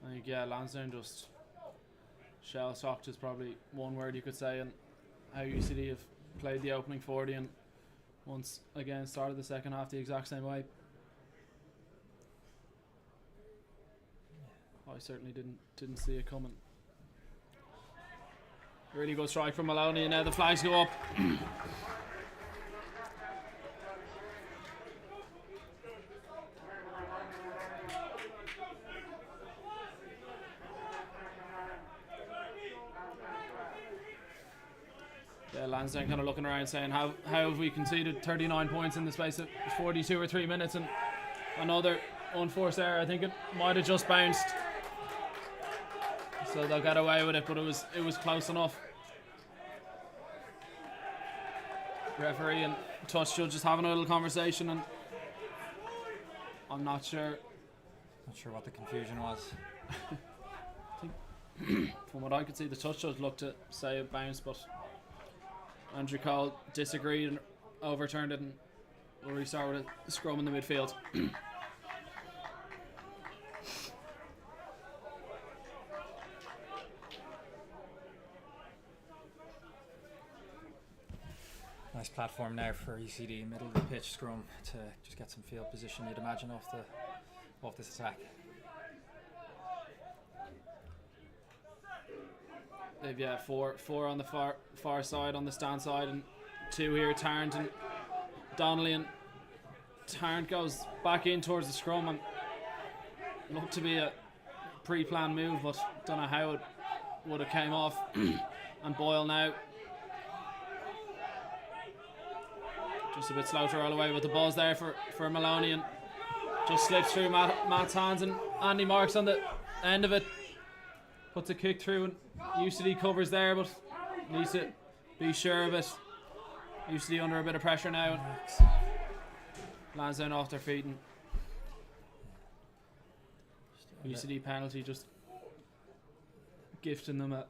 I think, yeah, Lansdowne just shell-shocked is probably one word you could say, and how UCD have played the opening 40 and once again started the second half the exact same way. I certainly didn't see it coming. Really good strike from Maloney, and now the flags go up. Yeah, Lansdowne kind of looking around saying, how have we conceded 39 points in the space of 42 or 3 minutes, and another unforced error. I think it might have just bounced, so they'll get away with it, but it was close enough. Referee and touch judge just having a little conversation, and I'm not sure what the confusion was. I think from what I could see, the touch judge looked to say it bounced, but Andrew Cole disagreed and overturned it, and we'll restart with a scrum in the midfield. Nice platform now for UCD, middle of the pitch scrum to just get some field position, you'd imagine, off this attack. They've four on the far side, on the stand side, and 2 here, Tarrant and Donnelly, and Tarrant goes back in towards the scrum, and looked to be a pre-planned move, but don't know how it would have came off. And Boyle now just a bit slow to roll away with the balls there for Maloney, and just slips through Matt's hands, and Andy Marks on the end of it puts a kick through, and UCD covers there, but needs to be sure of it. UCD under a bit of pressure now, and Lansdowne off their feet, and UCD penalty just gifting them a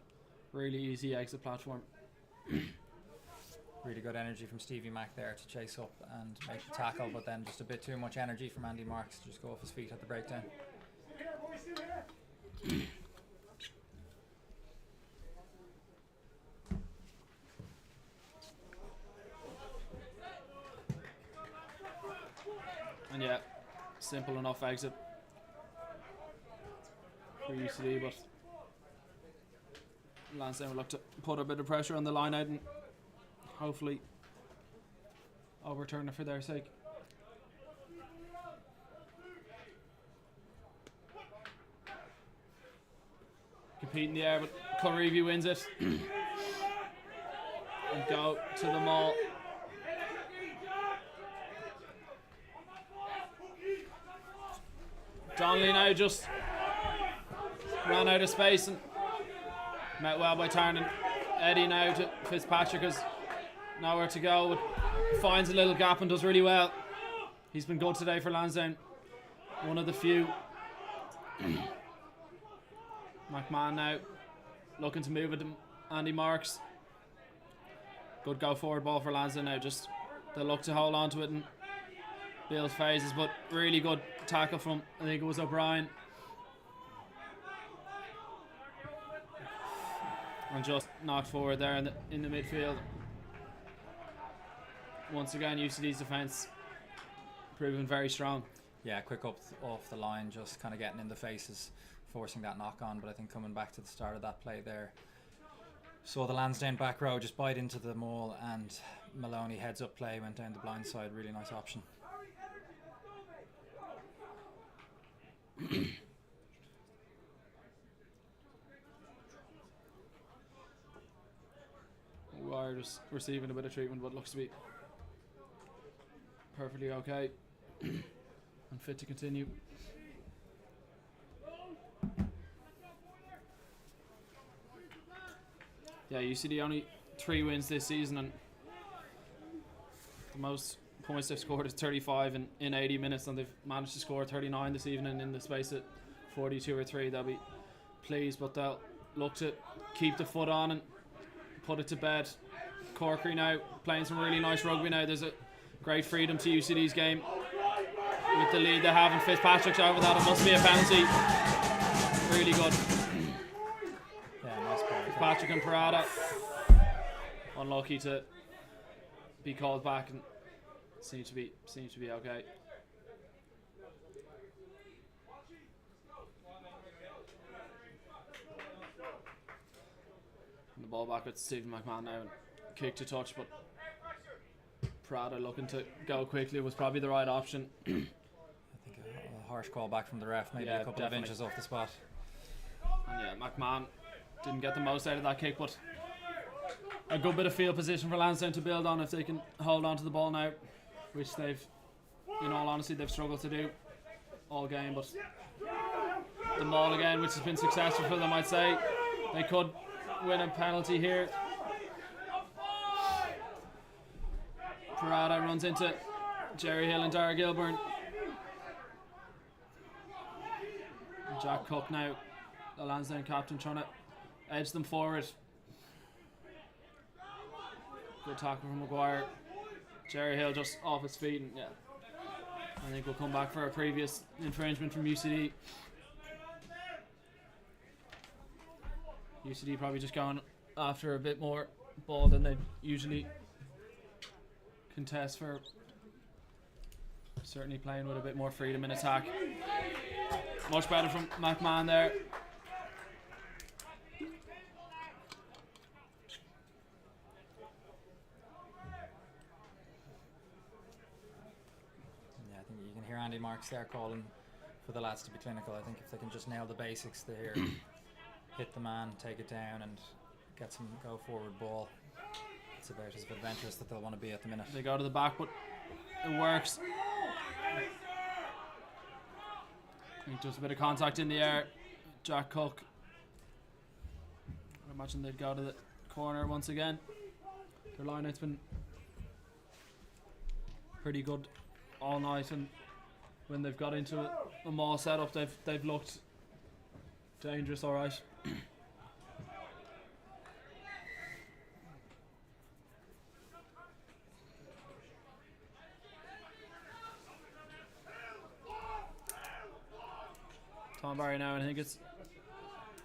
really easy exit platform. Really good energy from Stevie Mack there to chase up and make the tackle, but then just a bit too much energy from Andy Marks to just go off his feet at the breakdown. And yeah, simple enough exit for UCD, but Lansdowne will look to put a bit of pressure on the line out and hopefully overturn it for their sake. Compete in the air, but Conreevy wins it. And go to the maul. Donnelly now just ran out of space and met well by Tarn, and Eddie now to Fitzpatrick has nowhere to go, but finds a little gap and does really well. He's been good today for Lansdowne. One of the few. McMahon now looking to move it to Andy Marks. Good go forward ball for Lansdowne now. Just they look to hold on to it and build phases, but really good tackle from, I think it was O'Brien. And just knocked forward there in the midfield. Once again, UCD's defence proving very strong. Yeah, quick up off the line, just kind of getting in the faces, forcing that knock on. But I think coming back to the start of that play there, saw the Lansdowne back row just bite into the maul, and Maloney heads up play, went down the blind side. Really nice option. Wire just receiving a bit of treatment, but looks to be perfectly okay and fit to continue. Yeah, UCD only 3 wins this season, and the most points they've scored is 35 in 80 minutes, and they've managed to score 39 this evening in the space of 42 or 3. They'll be pleased, but they'll look to keep the foot on and put it to bed. Corkery now playing some really nice rugby now. There's a great freedom to UCD's game with the lead they have, and Fitzpatrick's over that. It must be a penalty. Really good. Yeah, nice play. Fitzpatrick and Parada unlucky to be called back, and seems to be okay. And the ball back with Stephen McMahon now, and kick to touch, but Prada looking to go quickly was probably the right option. I think a harsh call back from the ref, maybe a couple of inches off the spot. And yeah, McMahon didn't get the most out of that kick, but a good bit of field position for Lansdowne to build on if they can hold on to the ball now, which they've, in all honesty, they've struggled to do all game. But the maul again, which has been successful for them, I'd say. They could win a penalty here. Parada runs into Jerry Hill and Dara Gilburn. Jack Cook now, the Lansdowne captain, trying to edge them forward. Good tackle from Maguire. Jerry Hill just off his feet, and yeah, I think we'll come back for a previous infringement from UCD. UCD probably just going after a bit more ball than they usually contest for. Certainly playing with a bit more freedom in attack. Much better from McMahon there. Yeah, I think you can hear Andy Marks there calling for the lads to be clinical. I think if they can just nail the basics there, hit the man, take it down, and get some go forward ball, it's about as adventurous that they'll want to be at the minute. They go to the back, but it works. Just a bit of contact in the air. Jack Cook. I imagine they'd go to the corner once again. Their line-out's been pretty good all night, and when they've got into a maul setup, they've looked dangerous. All right. Tom Barry now, and I think it's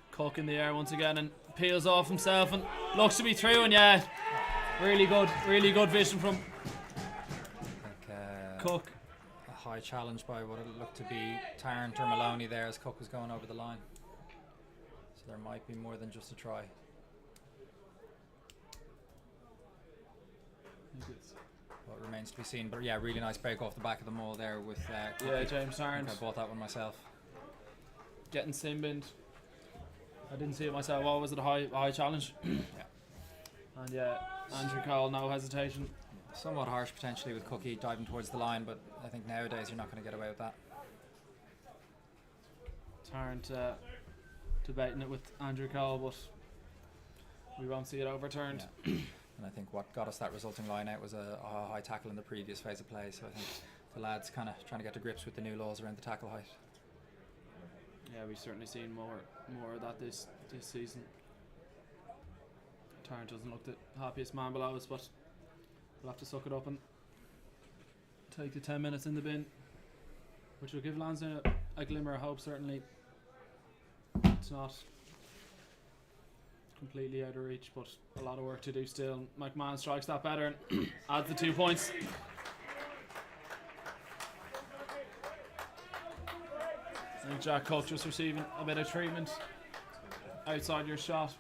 Cook in the air once again, and peels off himself and looks to be through, and yeah, really good vision from Cook. A high challenge by what it looked to be Tarrant or Maloney there as Cook was going over the line. So there might be more than just a try. What remains to be seen, but yeah, really nice break off the back of the maul there with yeah, James Tarrant. I bought that one myself. Getting sin-binned I didn't see it myself. What was it, a high challenge? Yeah. And yeah, Andrew Cole, no hesitation. Somewhat harsh potentially with Cookie diving towards the line, but I think nowadays you're not going to get away with that. Tarrant debating it with Andrew Cole, but we won't see it overturned. Yeah. And I think what got us that resulting line out was a high tackle in the previous phase of play, so I think the lads kind of trying to get to grips with the new laws around the tackle height. Yeah, we've certainly seen more of that this season. Tarrant doesn't look the happiest man below us, but we'll have to suck it up and take the 10 minutes in the bin, which will give Lansdowne a glimmer of hope. Certainly it's not completely out of reach, but a lot of work to do still. McMahon strikes that better and adds the 2 points. I think Jack Cook just receiving a bit of treatment outside your shot.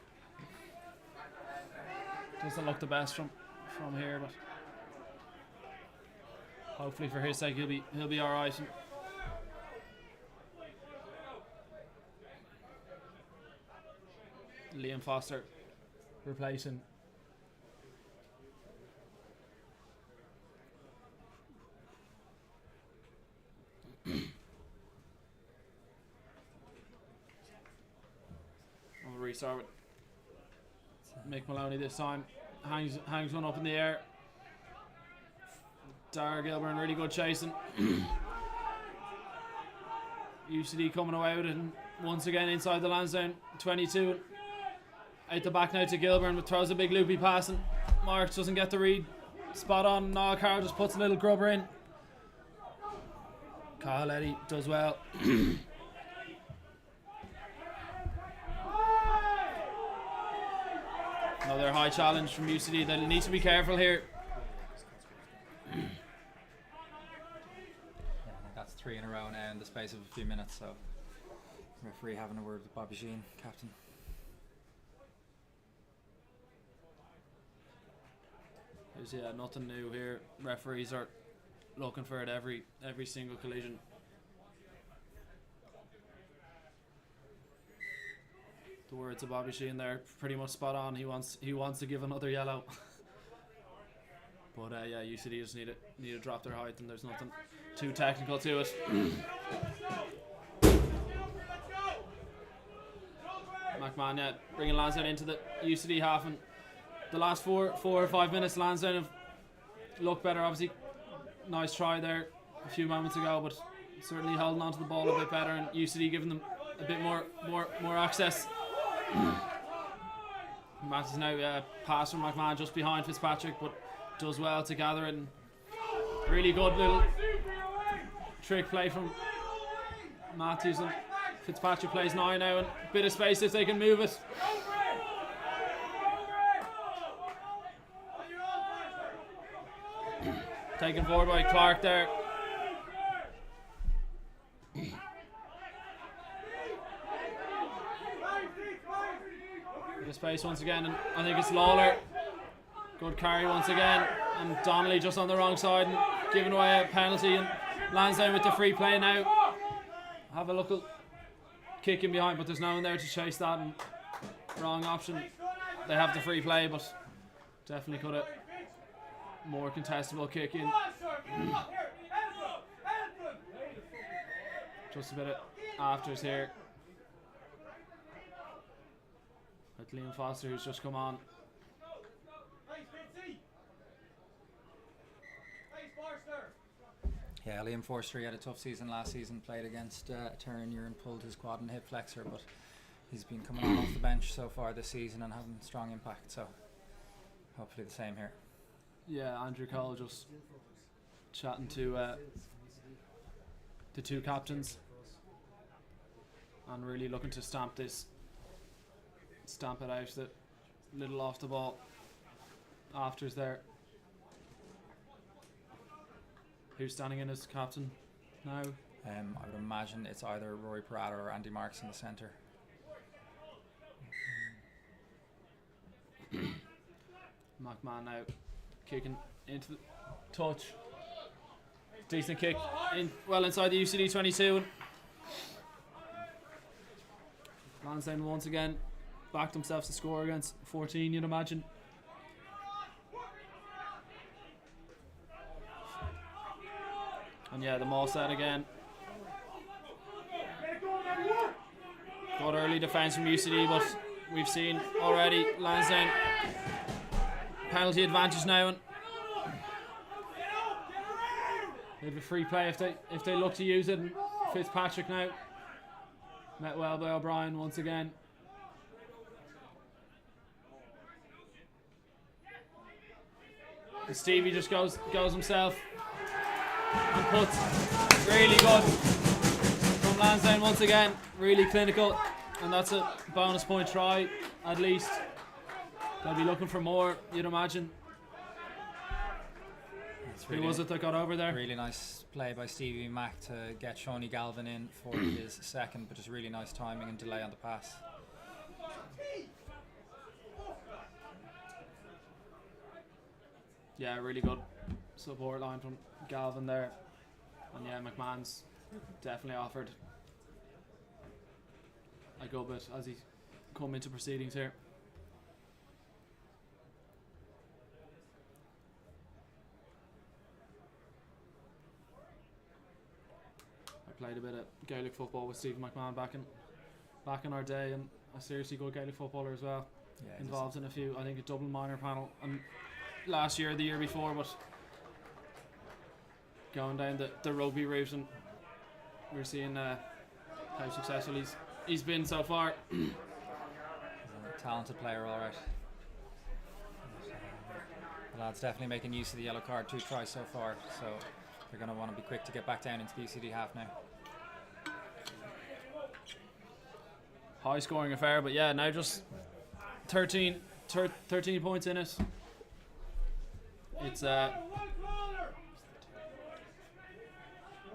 Doesn't look the best from here, but hopefully for his sake he'll be all right. Liam Foster replacing. We'll restart with Mick Maloney this time. Hangs one up in the air. Dara Gilburn really good chasing. UCD coming away with it, and once again inside the Lansdowne 22. Out the back now to Gilburn, but throws a big loopy pass, and Marks doesn't get the read. Spot on. Noah Carroll just puts a little grubber in. Kyle Eddy does well. Another high challenge from UCD. They'll need to be careful here. Yeah, I think that's 3 in a row now in the space of a few minutes, so referee having a word with Bobby Sheen, captain. There's nothing new here. Referees are looking for it every single collision. The words of Bobby Sheen there pretty much spot on. He wants to give another yellow. But yeah, UCD just need to drop their height, and there's nothing too technical to it. McMahon, yeah, bringing Lansdowne into the UCD half, and the last 4 or 5 minutes, Lansdowne have looked better. Obviously, nice try there a few moments ago, but certainly holding on to the ball a bit better, and UCD giving them a bit more access. Matthews now pass from McMahon just behind Fitzpatrick, but does well to gather it. And really good little trick play from Matthews, and Fitzpatrick plays 9 now, and a bit of space if they can move it. Taken forward by Clark there. Bit of space once again, and I think it's Lawler. Good carry once again, and Donnelly just on the wrong side and giving away a penalty, and Lansdowne with the free play now. Have a look at kicking behind, but there's no one there to chase that, and wrong option. They have the free play, but definitely could have more contestable kick in. Just a bit of afters here. With Liam Foster, who's just come on. Yeah, Liam Forster had a tough season last season, played against Terenure and pulled his quad and hip flexor, but he's been coming on off the bench so far this season and having strong impact, so hopefully the same here. Yeah, Andrew Cole just chatting to the 2 captains and really looking to stamp it out. The little off the ball afters there. Who's standing in as captain now? I would imagine it's either Rory Parada or Andy Marks in the centre. McMahon now kicking into the touch. Decent kick well inside the UCD 22. Lansdowne once again backed themselves to score against 14, you'd imagine. And yeah, the maul set again. Good early defence from UCD, but we've seen already Lansdowne penalty advantage now, and they have a free play if they look to use it. And Fitzpatrick now met well by O'Brien once again. And Stevie just goes himself and puts. Really good from Lansdowne once again. Really clinical, and that's a bonus point try at least. They'll be looking for more, you'd imagine. Who was it that got over there? Really nice play by Stevie Mack to get Shawnee Galvin in for his second, but just really nice timing and delay on the pass. Yeah, really good support line from Galvin there. And yeah, McMahon's definitely offered a good bit as he come into proceedings here. I played a bit of Gaelic football with Stephen McMahon back in our day, and a seriously good Gaelic footballer as well. Yeah, involved in a few, I think, a Dublin minor panel and last year, the year before, but going down the rugby route, and we're seeing how successful he's been so far. He's a talented player, all right. The lad's definitely making use of the yellow card, 2 tries so far, so they're going to want to be quick to get back down into the UCD half now. High scoring affair, but yeah, now just 13 points in it. It's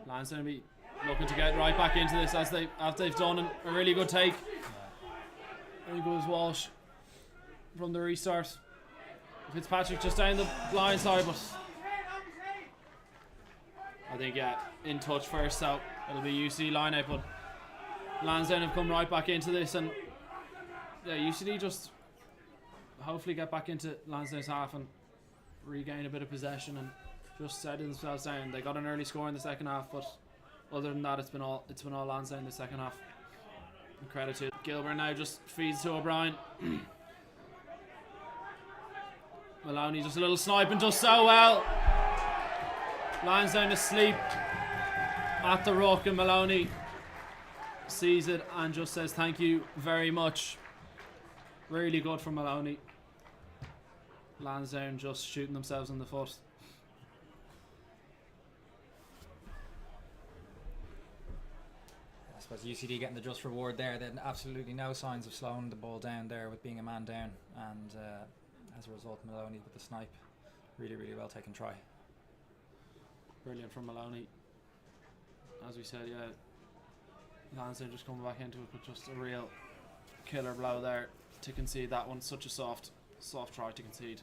Lansdowne be looking to get right back into this as they've done a really good take. There goes Walsh from the restart. Fitzpatrick just down the blind side, but I think in touch first, so it'll be UCD line out, but Lansdowne have come right back into this, and yeah, UCD just hopefully get back into Lansdowne's half and regain a bit of possession and just settle themselves down. They got an early score in the second half, but other than that, it's been all Lansdowne in the second half. And credit to Gilbert now, just feeds to O'Brien. Maloney just a little snipe and does so well. Lansdowne asleep at the ruck, and Maloney sees it and just says thank you very much. Really good from Maloney. Lansdowne just shooting themselves in the foot. I suppose UCD getting the just reward there. They had absolutely no signs of slowing the ball down there with being a man down, and as a result, Maloney with the snipe. Really, really well taken try. Brilliant from Maloney. As we said, yeah, Lansdowne just coming back into it, but just a real killer blow there to concede that one. Such a soft try to concede,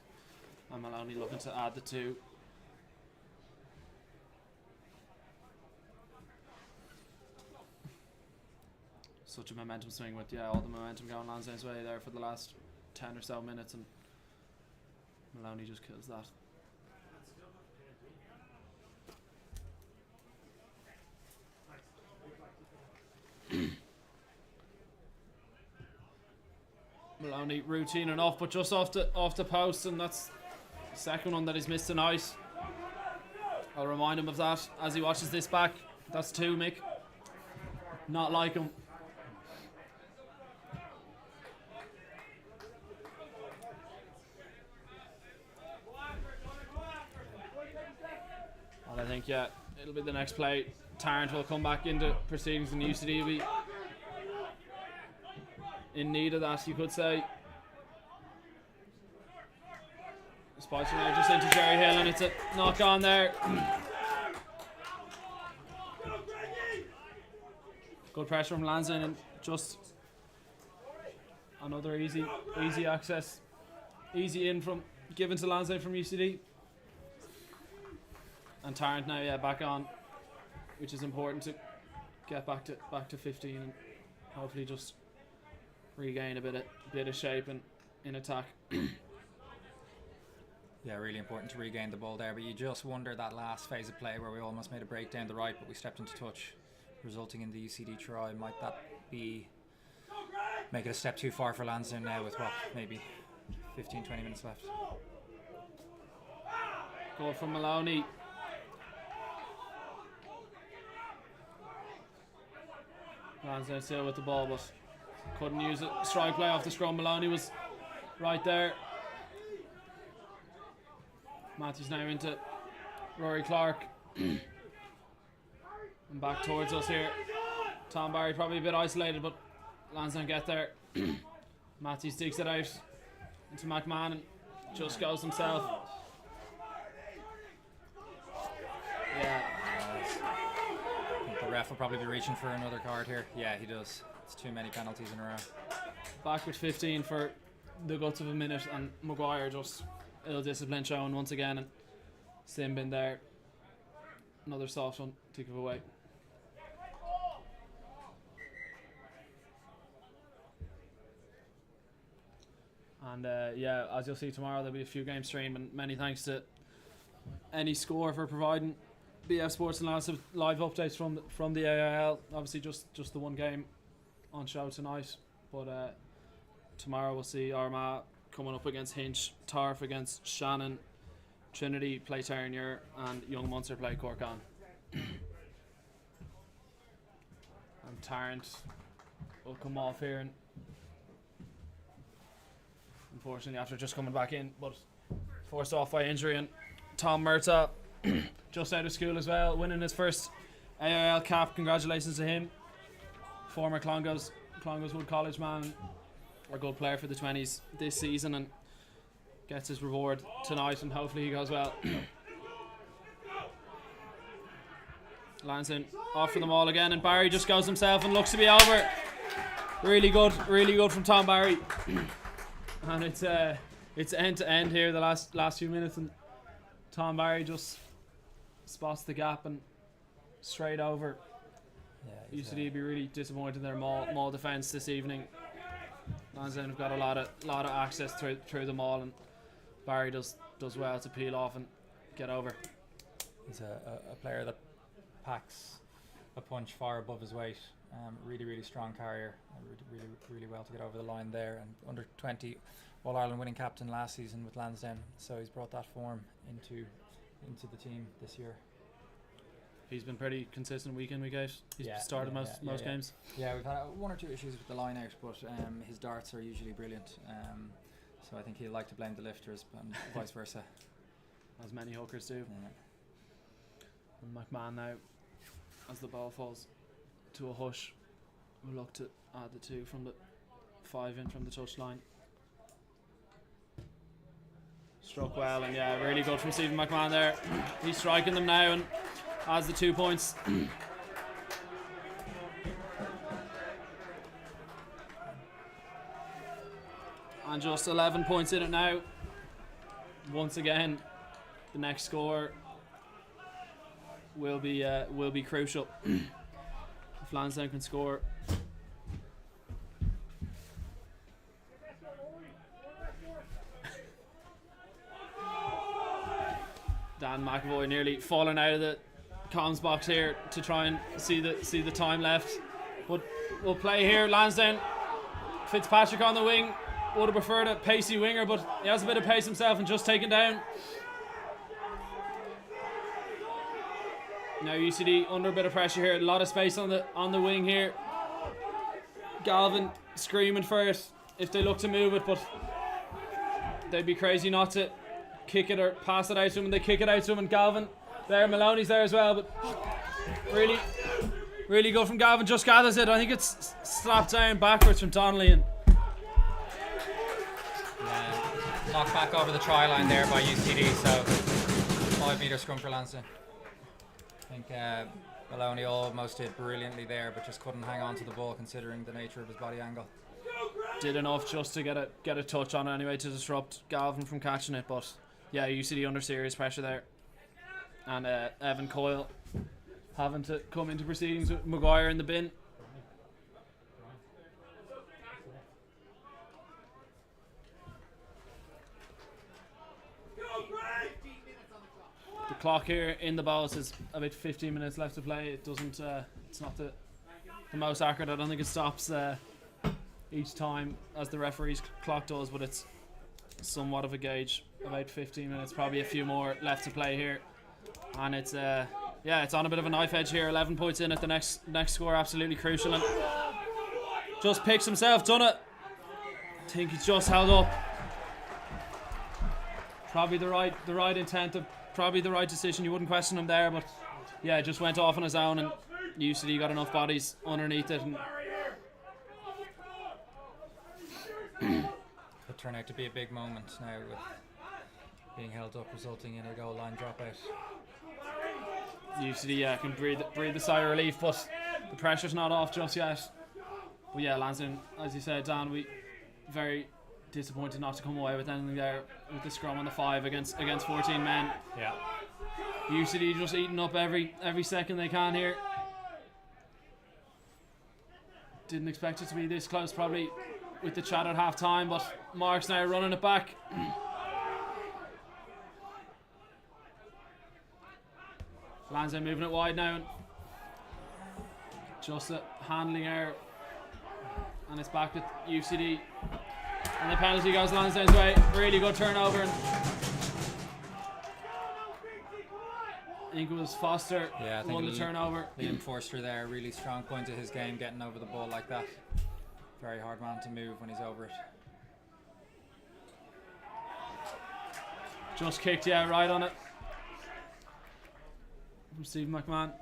and Maloney looking to add the 2. Such a momentum swing with all the momentum going Lansdowne's way there for the last 10 or so minutes, and Maloney just kills that. Maloney routine enough, but just off the post, and that's the second one that he's missed tonight. I'll remind him of that as he watches this back. That's 2, Mick. Not like him. And I think it'll be the next play. Tarrant will come back into proceedings, and UCD will be in need of that, you could say. Spicer now just into Jerry Hill, and it's a knock on there. Good pressure from Lansdowne, and just another easy access, easy in from given to Lansdowne from UCD. And Tarrant now back on, which is important to get back to 15 and hopefully just regain a bit of shape in attack. Yeah, really important to regain the ball there, but you just wonder that last phase of play where we almost made a break down the right, but we stepped into touch, resulting in the UCD try. Might that be make it a step too far for Lansdowne now with what, maybe 15-20 minutes left? Goal from Maloney. Lansdowne still with the ball, but couldn't use it. Strike play off the scrum. Maloney was right there. Matthews now into Rory Clark. And back towards us here. Tom Barry probably a bit isolated, but Lansdowne get there. Matthews digs it out into McMahon and just goes himself. Yeah. I think the ref will probably be reaching for another card here. Yeah, he does. It's too many penalties in a row. Back with 15 for the guts of a minute, and Maguire just ill discipline shown once again, and Simbin there. Another soft one to give away. And yeah, as you'll see tomorrow, there'll be a few games streamed, and many thanks to Any Score for providing BF Sports and live updates from the AIL. Obviously, just the one game on show tonight, but tomorrow we'll see Armagh coming up against Hinch, Tarf against Shannon, Trinity play Terenure, and Young Munster play Corkon. And Tarrant will come off here, and unfortunately after just coming back in, but forced off by injury. And Tom Murtaugh, just out of school as well, winning his first AIL cap. Congratulations to him. Former Clongowes Wood College man, a good player for the 20s this season, and gets his reward tonight, and hopefully he goes well. Lansdowne off for them all again, and Barry just goes himself and looks to be over. Really good from Tom Barry. And it's end to end here the last few minutes, and Tom Barry just spots the gap and straight over. Yeah, UCD would be really disappointed in their maul defence this evening. Lansdowne have got a lot of access through the maul, and Barry does well to peel off and get over. He's a player that packs a punch far above his weight. Really strong carrier. Really well to get over the line there. And under 20 All Ireland winning captain last season with Lansdowne, so he's brought that form into the team this year. He's been pretty consistent week in, week out. He's started most games. Yeah, we've had one or two issues with the line out, but his darts are usually brilliant. So I think he'll like to blame the lifters and vice versa. As many hookers do. Yeah. And McMahon now, as the ball falls to a hush, will look to add the 2 from the 5 in from the touchline. Struck well, and yeah, really good from Stephen McMahon there. He's striking them now and adds the 2 points. And just 11 points in it now. Once again, the next score will be crucial. If Lansdowne can score. Dan McAvoy nearly falling out of the comms box here to try and see the time left, but we'll play here. Lansdowne, Fitzpatrick on the wing, would have preferred a pacey winger, but he has a bit of pace himself and just taken down. Now UCD under a bit of pressure here, a lot of space on the wing here. Galvin screaming for it if they look to move it, but they'd be crazy not to kick it or pass it out to him, and they kick it out to him. And Galvin there, Maloney's there as well, but really good from Galvin, just gathers it. I think it's slapped down backwards from Donnelly, and knocked back over the try line there by UCD, so 5 metre scrum for Lansdowne. I think Maloney almost did brilliantly there, but just couldn't hang on to the ball considering the nature of his body angle. Did enough just to get a touch on it anyway to disrupt Galvin from catching it, but yeah, UCD under serious pressure there. And Evan Coyle having to come into proceedings with Maguire in the bin. clock here in the bowl says about 15 minutes left to play. It doesn't. It's not the most accurate. I don't think it stops each time as the referee's clock does, but it's somewhat of a gauge. About 15 minutes, probably a few more left to play here, and it's it's on a bit of a knife edge here. 11 points in at the next score, absolutely crucial, and just picks himself, done it. I think he's just held up. Probably the right intent, probably the right decision. You wouldn't question him there, but yeah, just went off on his own, and UCD got enough bodies underneath it, and could turn out to be a big moment now with being held up, resulting in a goal line dropout. UCD can breathe a sigh of relief, but the pressure's not off just yet. But yeah, Lansdowne, as you said, Dan, we very disappointed not to come away with anything there with the scrum on the 5 against 14 men. Yeah. UCD just eating up every second they can here. Didn't expect it to be this close, probably with the chat at half time, but Mark's now running it back. Lansdowne moving it wide now. Just a handling error. And it's back with UCD. And the penalty goes Lansdowne's way. Really good turnover. And I think it was Foster won the turnover. Liam Forster there, really strong point of his game, getting over the ball like that. Very hard man to move when he's over it. Just kicked, right on it. From Stephen McMahon.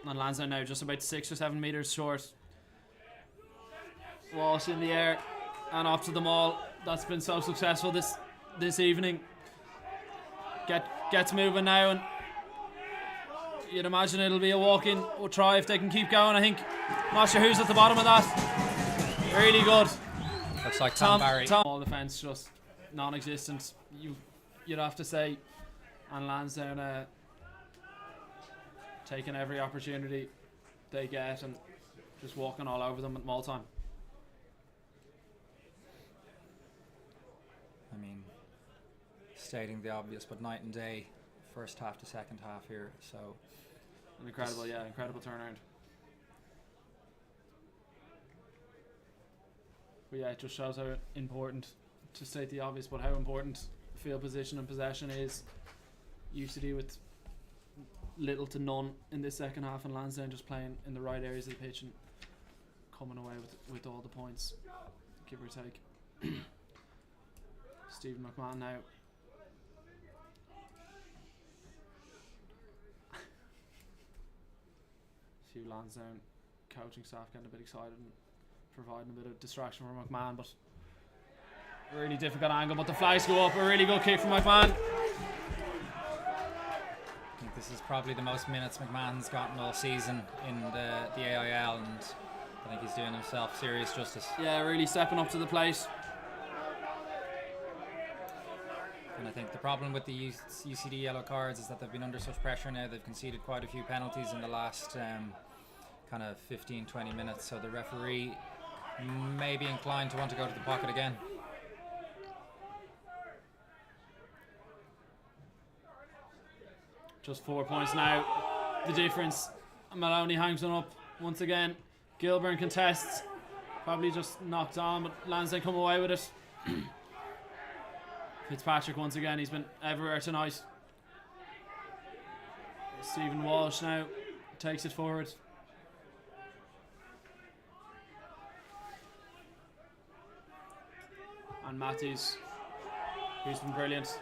And Lansdowne now just about 6 or 7 metres short. Walsh in the air and up to the maul. That's been so successful this evening. Gets moving now, and you'd imagine it'll be a walk-in try if they can keep going. I think, not sure who's at the bottom of that. Really good. Looks like Tom Barry. All defence just non-existent, you'd have to say. And Lansdowne taking every opportunity they get and just walking all over them at maul time. I mean, stating the obvious, but night and day, first half to second half here. So incredible turnaround. But yeah, it just shows how important, to state the obvious, but how important field position and possession is. UCD with little to none in this second half, and Lansdowne just playing in the right areas of the pitch and coming away with all the points, give or take. Stephen McMahon now. Few Lansdowne coaching staff getting a bit excited and providing a bit of distraction for McMahon, but really difficult angle, but the flags go up. A really good kick from McMahon. I think this is probably the most minutes McMahon's gotten all season in the AIL, and I think he's doing himself serious justice. Yeah, really stepping up to the plate. And I think the problem with the UCD yellow cards is that they've been under such pressure now. They've conceded quite a few penalties in the last kind of 15-20 minutes, so the referee may be inclined to want to go to the pocket again. Just 4 points now, the difference. Maloney hangs one up once again. Gilburn contests, probably just knocked on, but Lansdowne come away with it. Fitzpatrick once again, he's been everywhere tonight. Stephen Walsh now takes it forward. And Matthews, who's been brilliant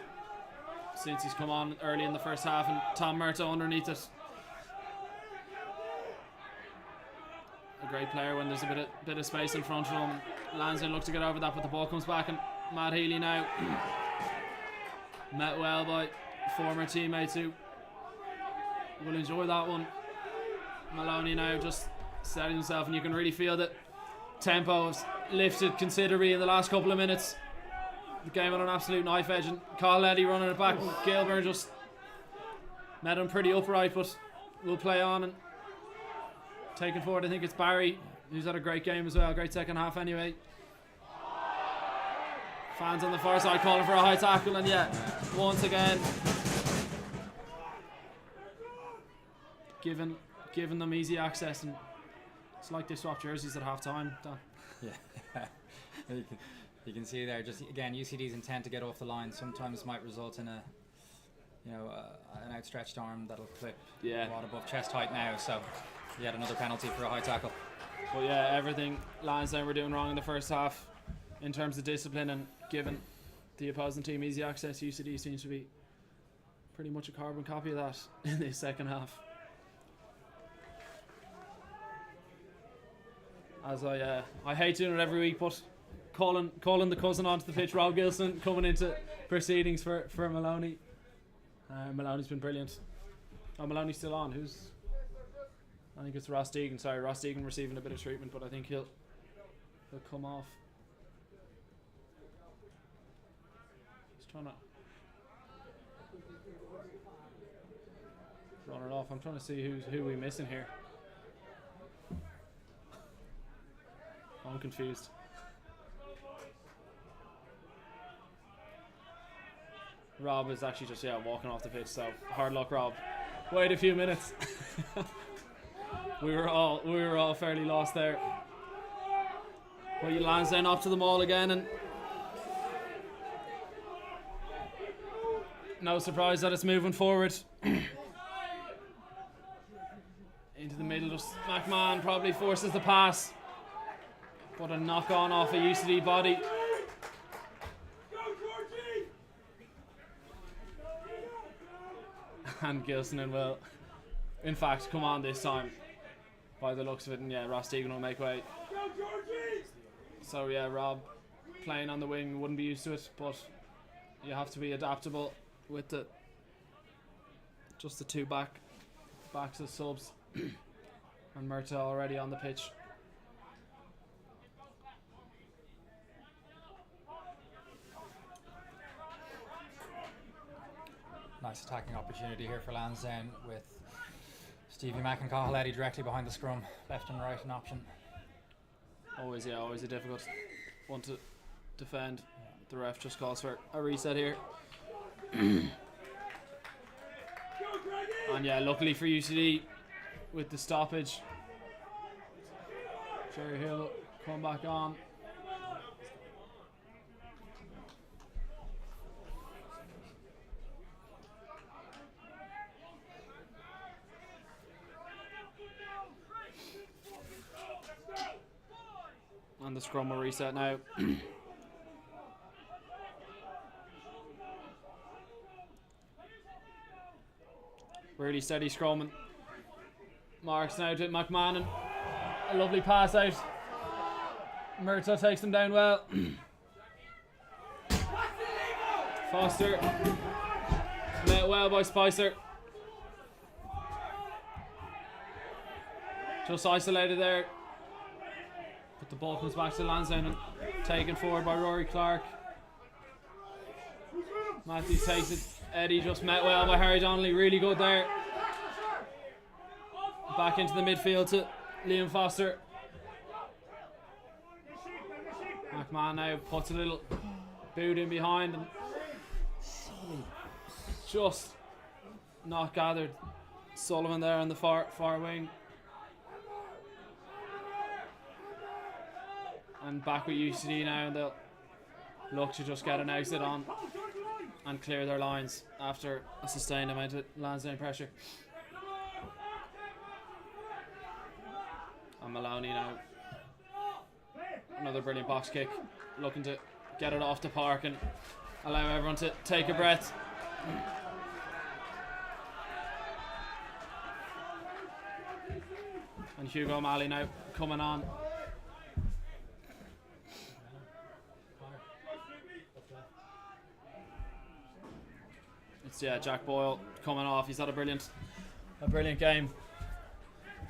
since he's come on early in the first half, and Tom Murto underneath it. A great player when there's a bit of space in front of him. Lansdowne look to get over that, but the ball comes back, and Matt Healy now met well by former teammates who will enjoy that one. Maloney now just setting himself, and you can really feel that tempo has lifted considerably in the last couple of minutes. The game on an absolute knife edge, and Carl Eddy running it back, and Gilburn just met him pretty upright, but we'll play on and take it forward. I think it's Barry, who's had a great game as well, great second half anyway. Fans on the far side calling for a high tackle, and yeah, once again giving them easy access, and it's like they swapped jerseys at half time. Yeah. You can see there, just again, UCD's intent to get off the line sometimes might result in an outstretched arm that'll clip a lot above chest height now. So he had another penalty for a high tackle. But yeah, everything Lansdowne were doing wrong in the first half in terms of discipline and giving the opposing team easy access. UCD seems to be pretty much a carbon copy of that in the second half. As I hate doing it every week, but calling the cousin onto the pitch, Rob Gilson, coming into proceedings for Maloney. Maloney's been brilliant. Oh, Maloney's still on. I think it's Ross Deegan. Sorry, Ross Deegan receiving a bit of treatment, but I think he'll come off. Just trying to run it off. I'm trying to see who we missing here. I'm confused. Rob is actually just walking off the pitch, so hard luck, Rob. Wait a few minutes. we were all fairly lost there. But Lansdowne up to the maul again, and no surprise that it's moving forward. Into the middle, just McMahon probably forces the pass, but a knock on off a UCD body. And Gilson will, in fact, come on this time by the looks of it, and yeah, Ross Deegan will make way. So yeah, Rob playing on the wing wouldn't be used to it, but you have to be adaptable with the two backs as subs. And Murta already on the pitch. Nice attacking opportunity here for Lansdowne with Stevie Mack and Cathal Eddy directly behind the scrum, left and right an option. Always a difficult one to defend. The ref just calls for a reset here. And yeah, luckily for UCD, with the stoppage, Jerry Hill come back on. And the scrum will reset now. Really steady scrum, and Marks now to McMahon, and a lovely pass out. Murta takes them down well. Foster met well by Spicer. Just isolated there. But the ball comes back to Lansdowne and taken forward by Rory Clark. Matthews takes it. Eddie just met well by Harry Donnelly. Really good there. Back into the midfield to Liam Foster. McMahon now puts a little boot in behind, and just not gathered. Sullivan there on the far wing. And back with UCD now, and they'll look to just get an exit on and clear their lines after a sustained amount of Lansdowne pressure. And Maloney now, another brilliant box kick, looking to get it off the park and allow everyone to take a breath. And Hugo O'Malley now coming on. It's Jack Boyle coming off. He's had a brilliant game.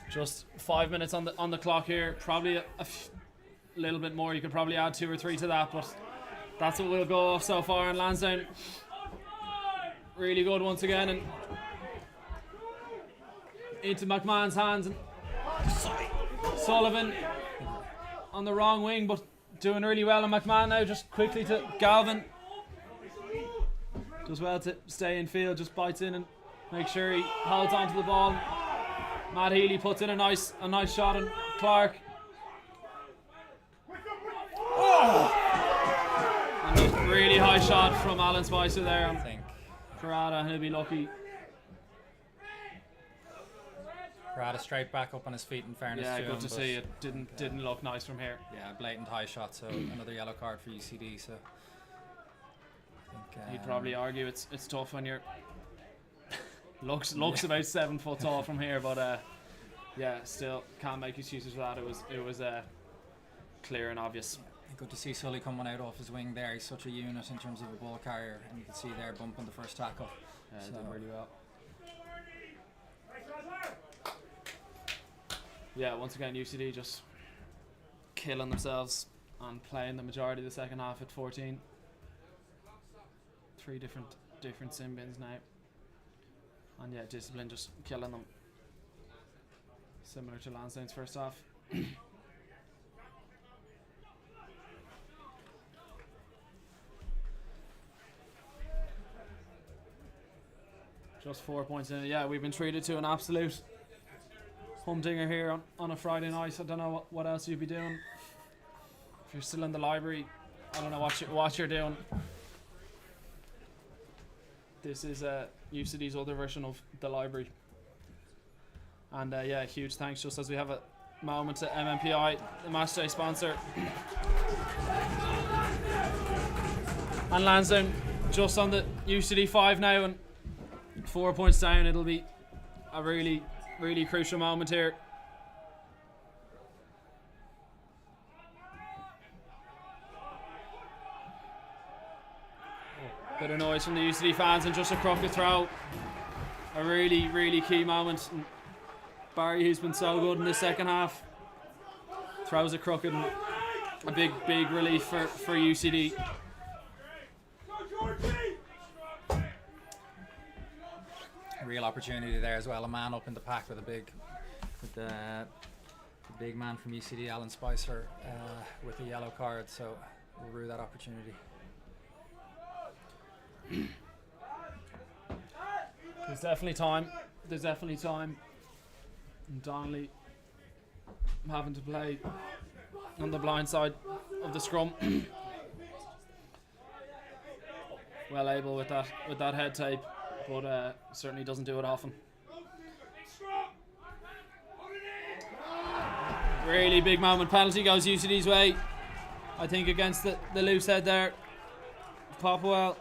Just 5 minutes on the clock here. Probably a little bit more. You could probably add 2 or 3 to that, but that's what we'll go off so far. And Lansdowne really good once again, and into McMahon's hands, and Sullivan on the wrong wing, but doing really well. And McMahon now just quickly to Galvin. Does well to stay in field, just bites in and make sure he holds onto the ball. Matt Healy puts in a nice shot on Clark. And a really high shot from Alan Spicer there. I think Parada, he'll be lucky. Parada straight back up on his feet, in fairness to him. Yeah, good to see. It didn't look nice from here. Yeah, blatant high shot, so another yellow card for UCD. So I think, you'd probably argue it's tough when you're looks about 7 foot tall from here, but yeah, still can't make excuses for that. It was clear and obvious. good to see Sully coming out off his wing there. He's such a unit in terms of a ball carrier, and you can see there bumping the first tackle. Yeah, so. Did really well. Yeah, once again UCD just killing themselves and playing the majority of the second half at 14. 3 different sin bins now, and yeah, discipline just killing them. Similar to Lansdowne's first half. Just 4 points in it. Yeah, we've been treated to an absolute humdinger here on a Friday night. I don't know what else you'd be doing. If you're still in the library, I don't know what you're doing. This is UCD's other version of the library. And yeah, huge thanks just as we have a moment to MMPI, the matchday sponsor. And Lansdowne just on the UCD 5 now and 4 points down. It'll be a really, really crucial moment here. Bit of noise from the UCD fans and just a crooked throw. A really, really key moment. And Barry, who's been so good in the second half, throws it crooked and a big, big relief for UCD. Real opportunity there as well. A man up in the pack with the big man from UCD, Alan Spicer, with a yellow card. So we'll rue that opportunity. There's definitely time. And Donnelly having to play on the blind side of the scrum. Well able with that head tape, but certainly doesn't do it often. Really big moment. Penalty goes UCD's way. I think against the loose head there. Popwell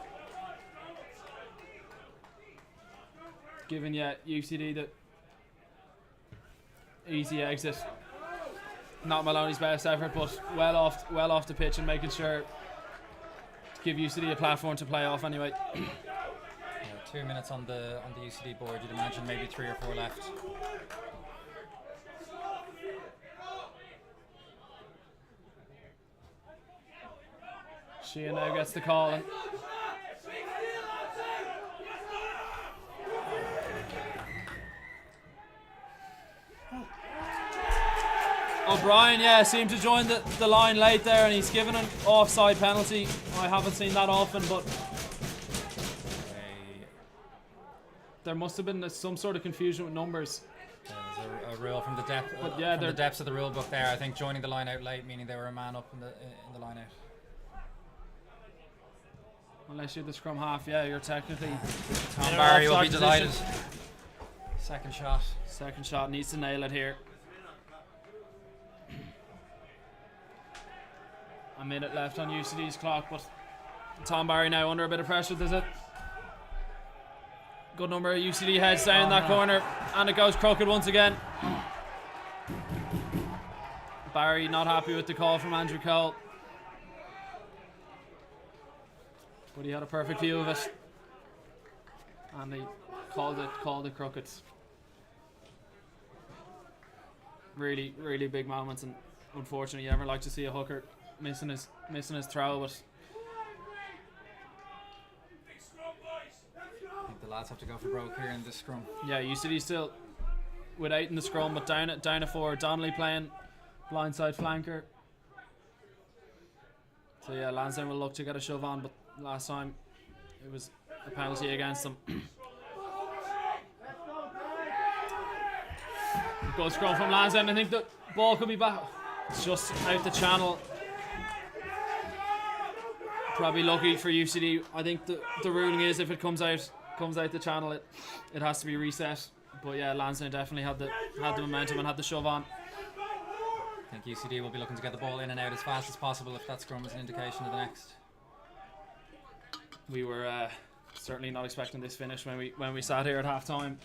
giving UCD the easy exit. Not Maloney's best effort, but well off the pitch and making sure to give UCD a platform to play off anyway. 2 minutes on the UCD board. You'd imagine maybe 3 or 4 left. Sheehan now gets the call. And O'Brien, seemed to join the line late there, and he's given an offside penalty. I haven't seen that often, but there must have been some sort of confusion with numbers. There's a rule from the the depths of the rule book there. I think joining the line out late, meaning they were a man up in the line out. Unless you're the scrum half, you're technically. Tom Barry will be delighted. Second shot needs to nail it here. A minute left on UCD's clock, but Tom Barry now under a bit of pressure. There's a good number of UCD heads down that corner, and it goes crooked once again. Barry not happy with the call from Andrew Cole, but he had a perfect view of it, and he called it crooked. Really, really big moments, and unfortunately, you never like to see a hooker missing his throw, but I think the lads have to go for broke here in this scrum. Yeah, UCD still with 8 in the scrum, but down at 4. Donnelly playing blindside flanker. So yeah, Lansdowne will look to get a shove on, but last time it was a penalty against them. Good scrum from Lansdowne. I think the ball could be back. It's just out the channel. Probably lucky for UCD. I think the ruling is if it comes out the channel, it has to be reset. But yeah, Lansdowne definitely had the momentum and had the shove on. I think UCD will be looking to get the ball in and out as fast as possible if that scrum is an indication of the next. We were certainly not expecting this finish when we sat here at half time.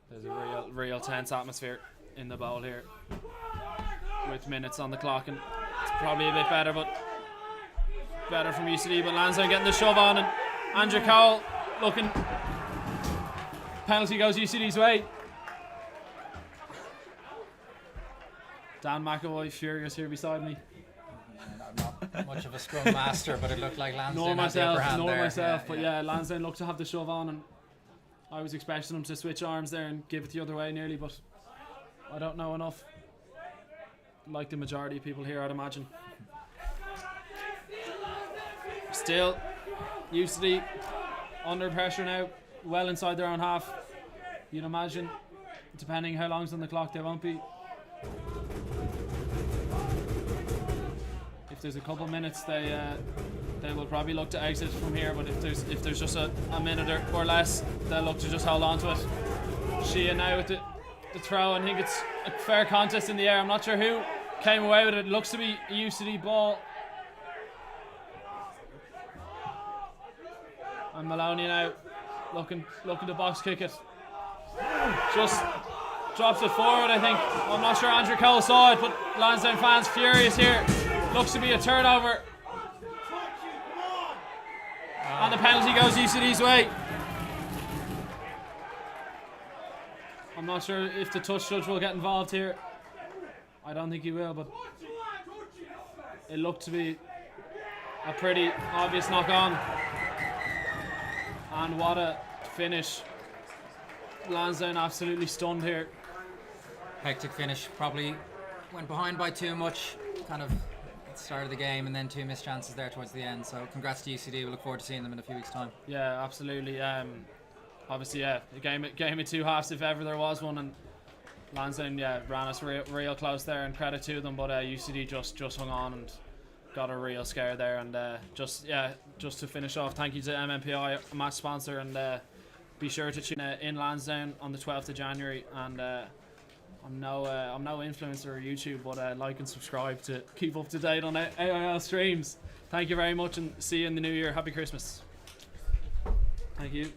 There's a real tense atmosphere in the bowl here with minutes on the clock, and it's probably a bit better from UCD, but Lansdowne getting the shove on, and Andrew Cowell looking. Penalty goes UCD's way. Dan McAvoy furious here beside me. I'm not much of a scrum master, but it looked like Lansdowne had the upper hand there. But yeah, Lansdowne looked to have the shove on, and I was expecting them to switch arms there and give it the other way nearly, but I don't know enough. Like the majority of people here, I'd imagine. Still, UCD under pressure now, well inside their own half. You'd imagine, depending how long's on the clock, they won't be. If there's a couple minutes, they will probably look to exit from here. But if there's just a minute or less, they'll look to just hold on to it. Sheehan now with the throw, and I think it's a fair contest in the air. I'm not sure who came away with it. It looks to be a UCD ball. And Maloney now looking to box kick it. Just drops it forward, I think. I'm not sure Andrew Cole saw it, but Lansdowne fans furious here. Looks to be a turnover. And the penalty goes UCD's way. I'm not sure if the touch judge will get involved here. I don't think he will, but it looked to be a pretty obvious knock on. And what a finish. Lansdowne absolutely stunned here. Hectic finish. Probably went behind by too much kind of at the start of the game, and then 2 missed chances there towards the end. So congrats to UCD. We look forward to seeing them in a few weeks' time. Yeah, absolutely. Obviously, yeah, a game of 2 halves if ever there was one, and Lansdowne ran us real close there, and credit to them. But UCD just hung on and got a real scare there. And just to finish off, thank you to MMPI, a match sponsor, and be sure to tune in Lansdowne on the 12th of January. And I'm no influencer or YouTube, but like and subscribe to keep up to date on AIL streams. Thank you very much, and see you in the new year. Happy Christmas. Thank you.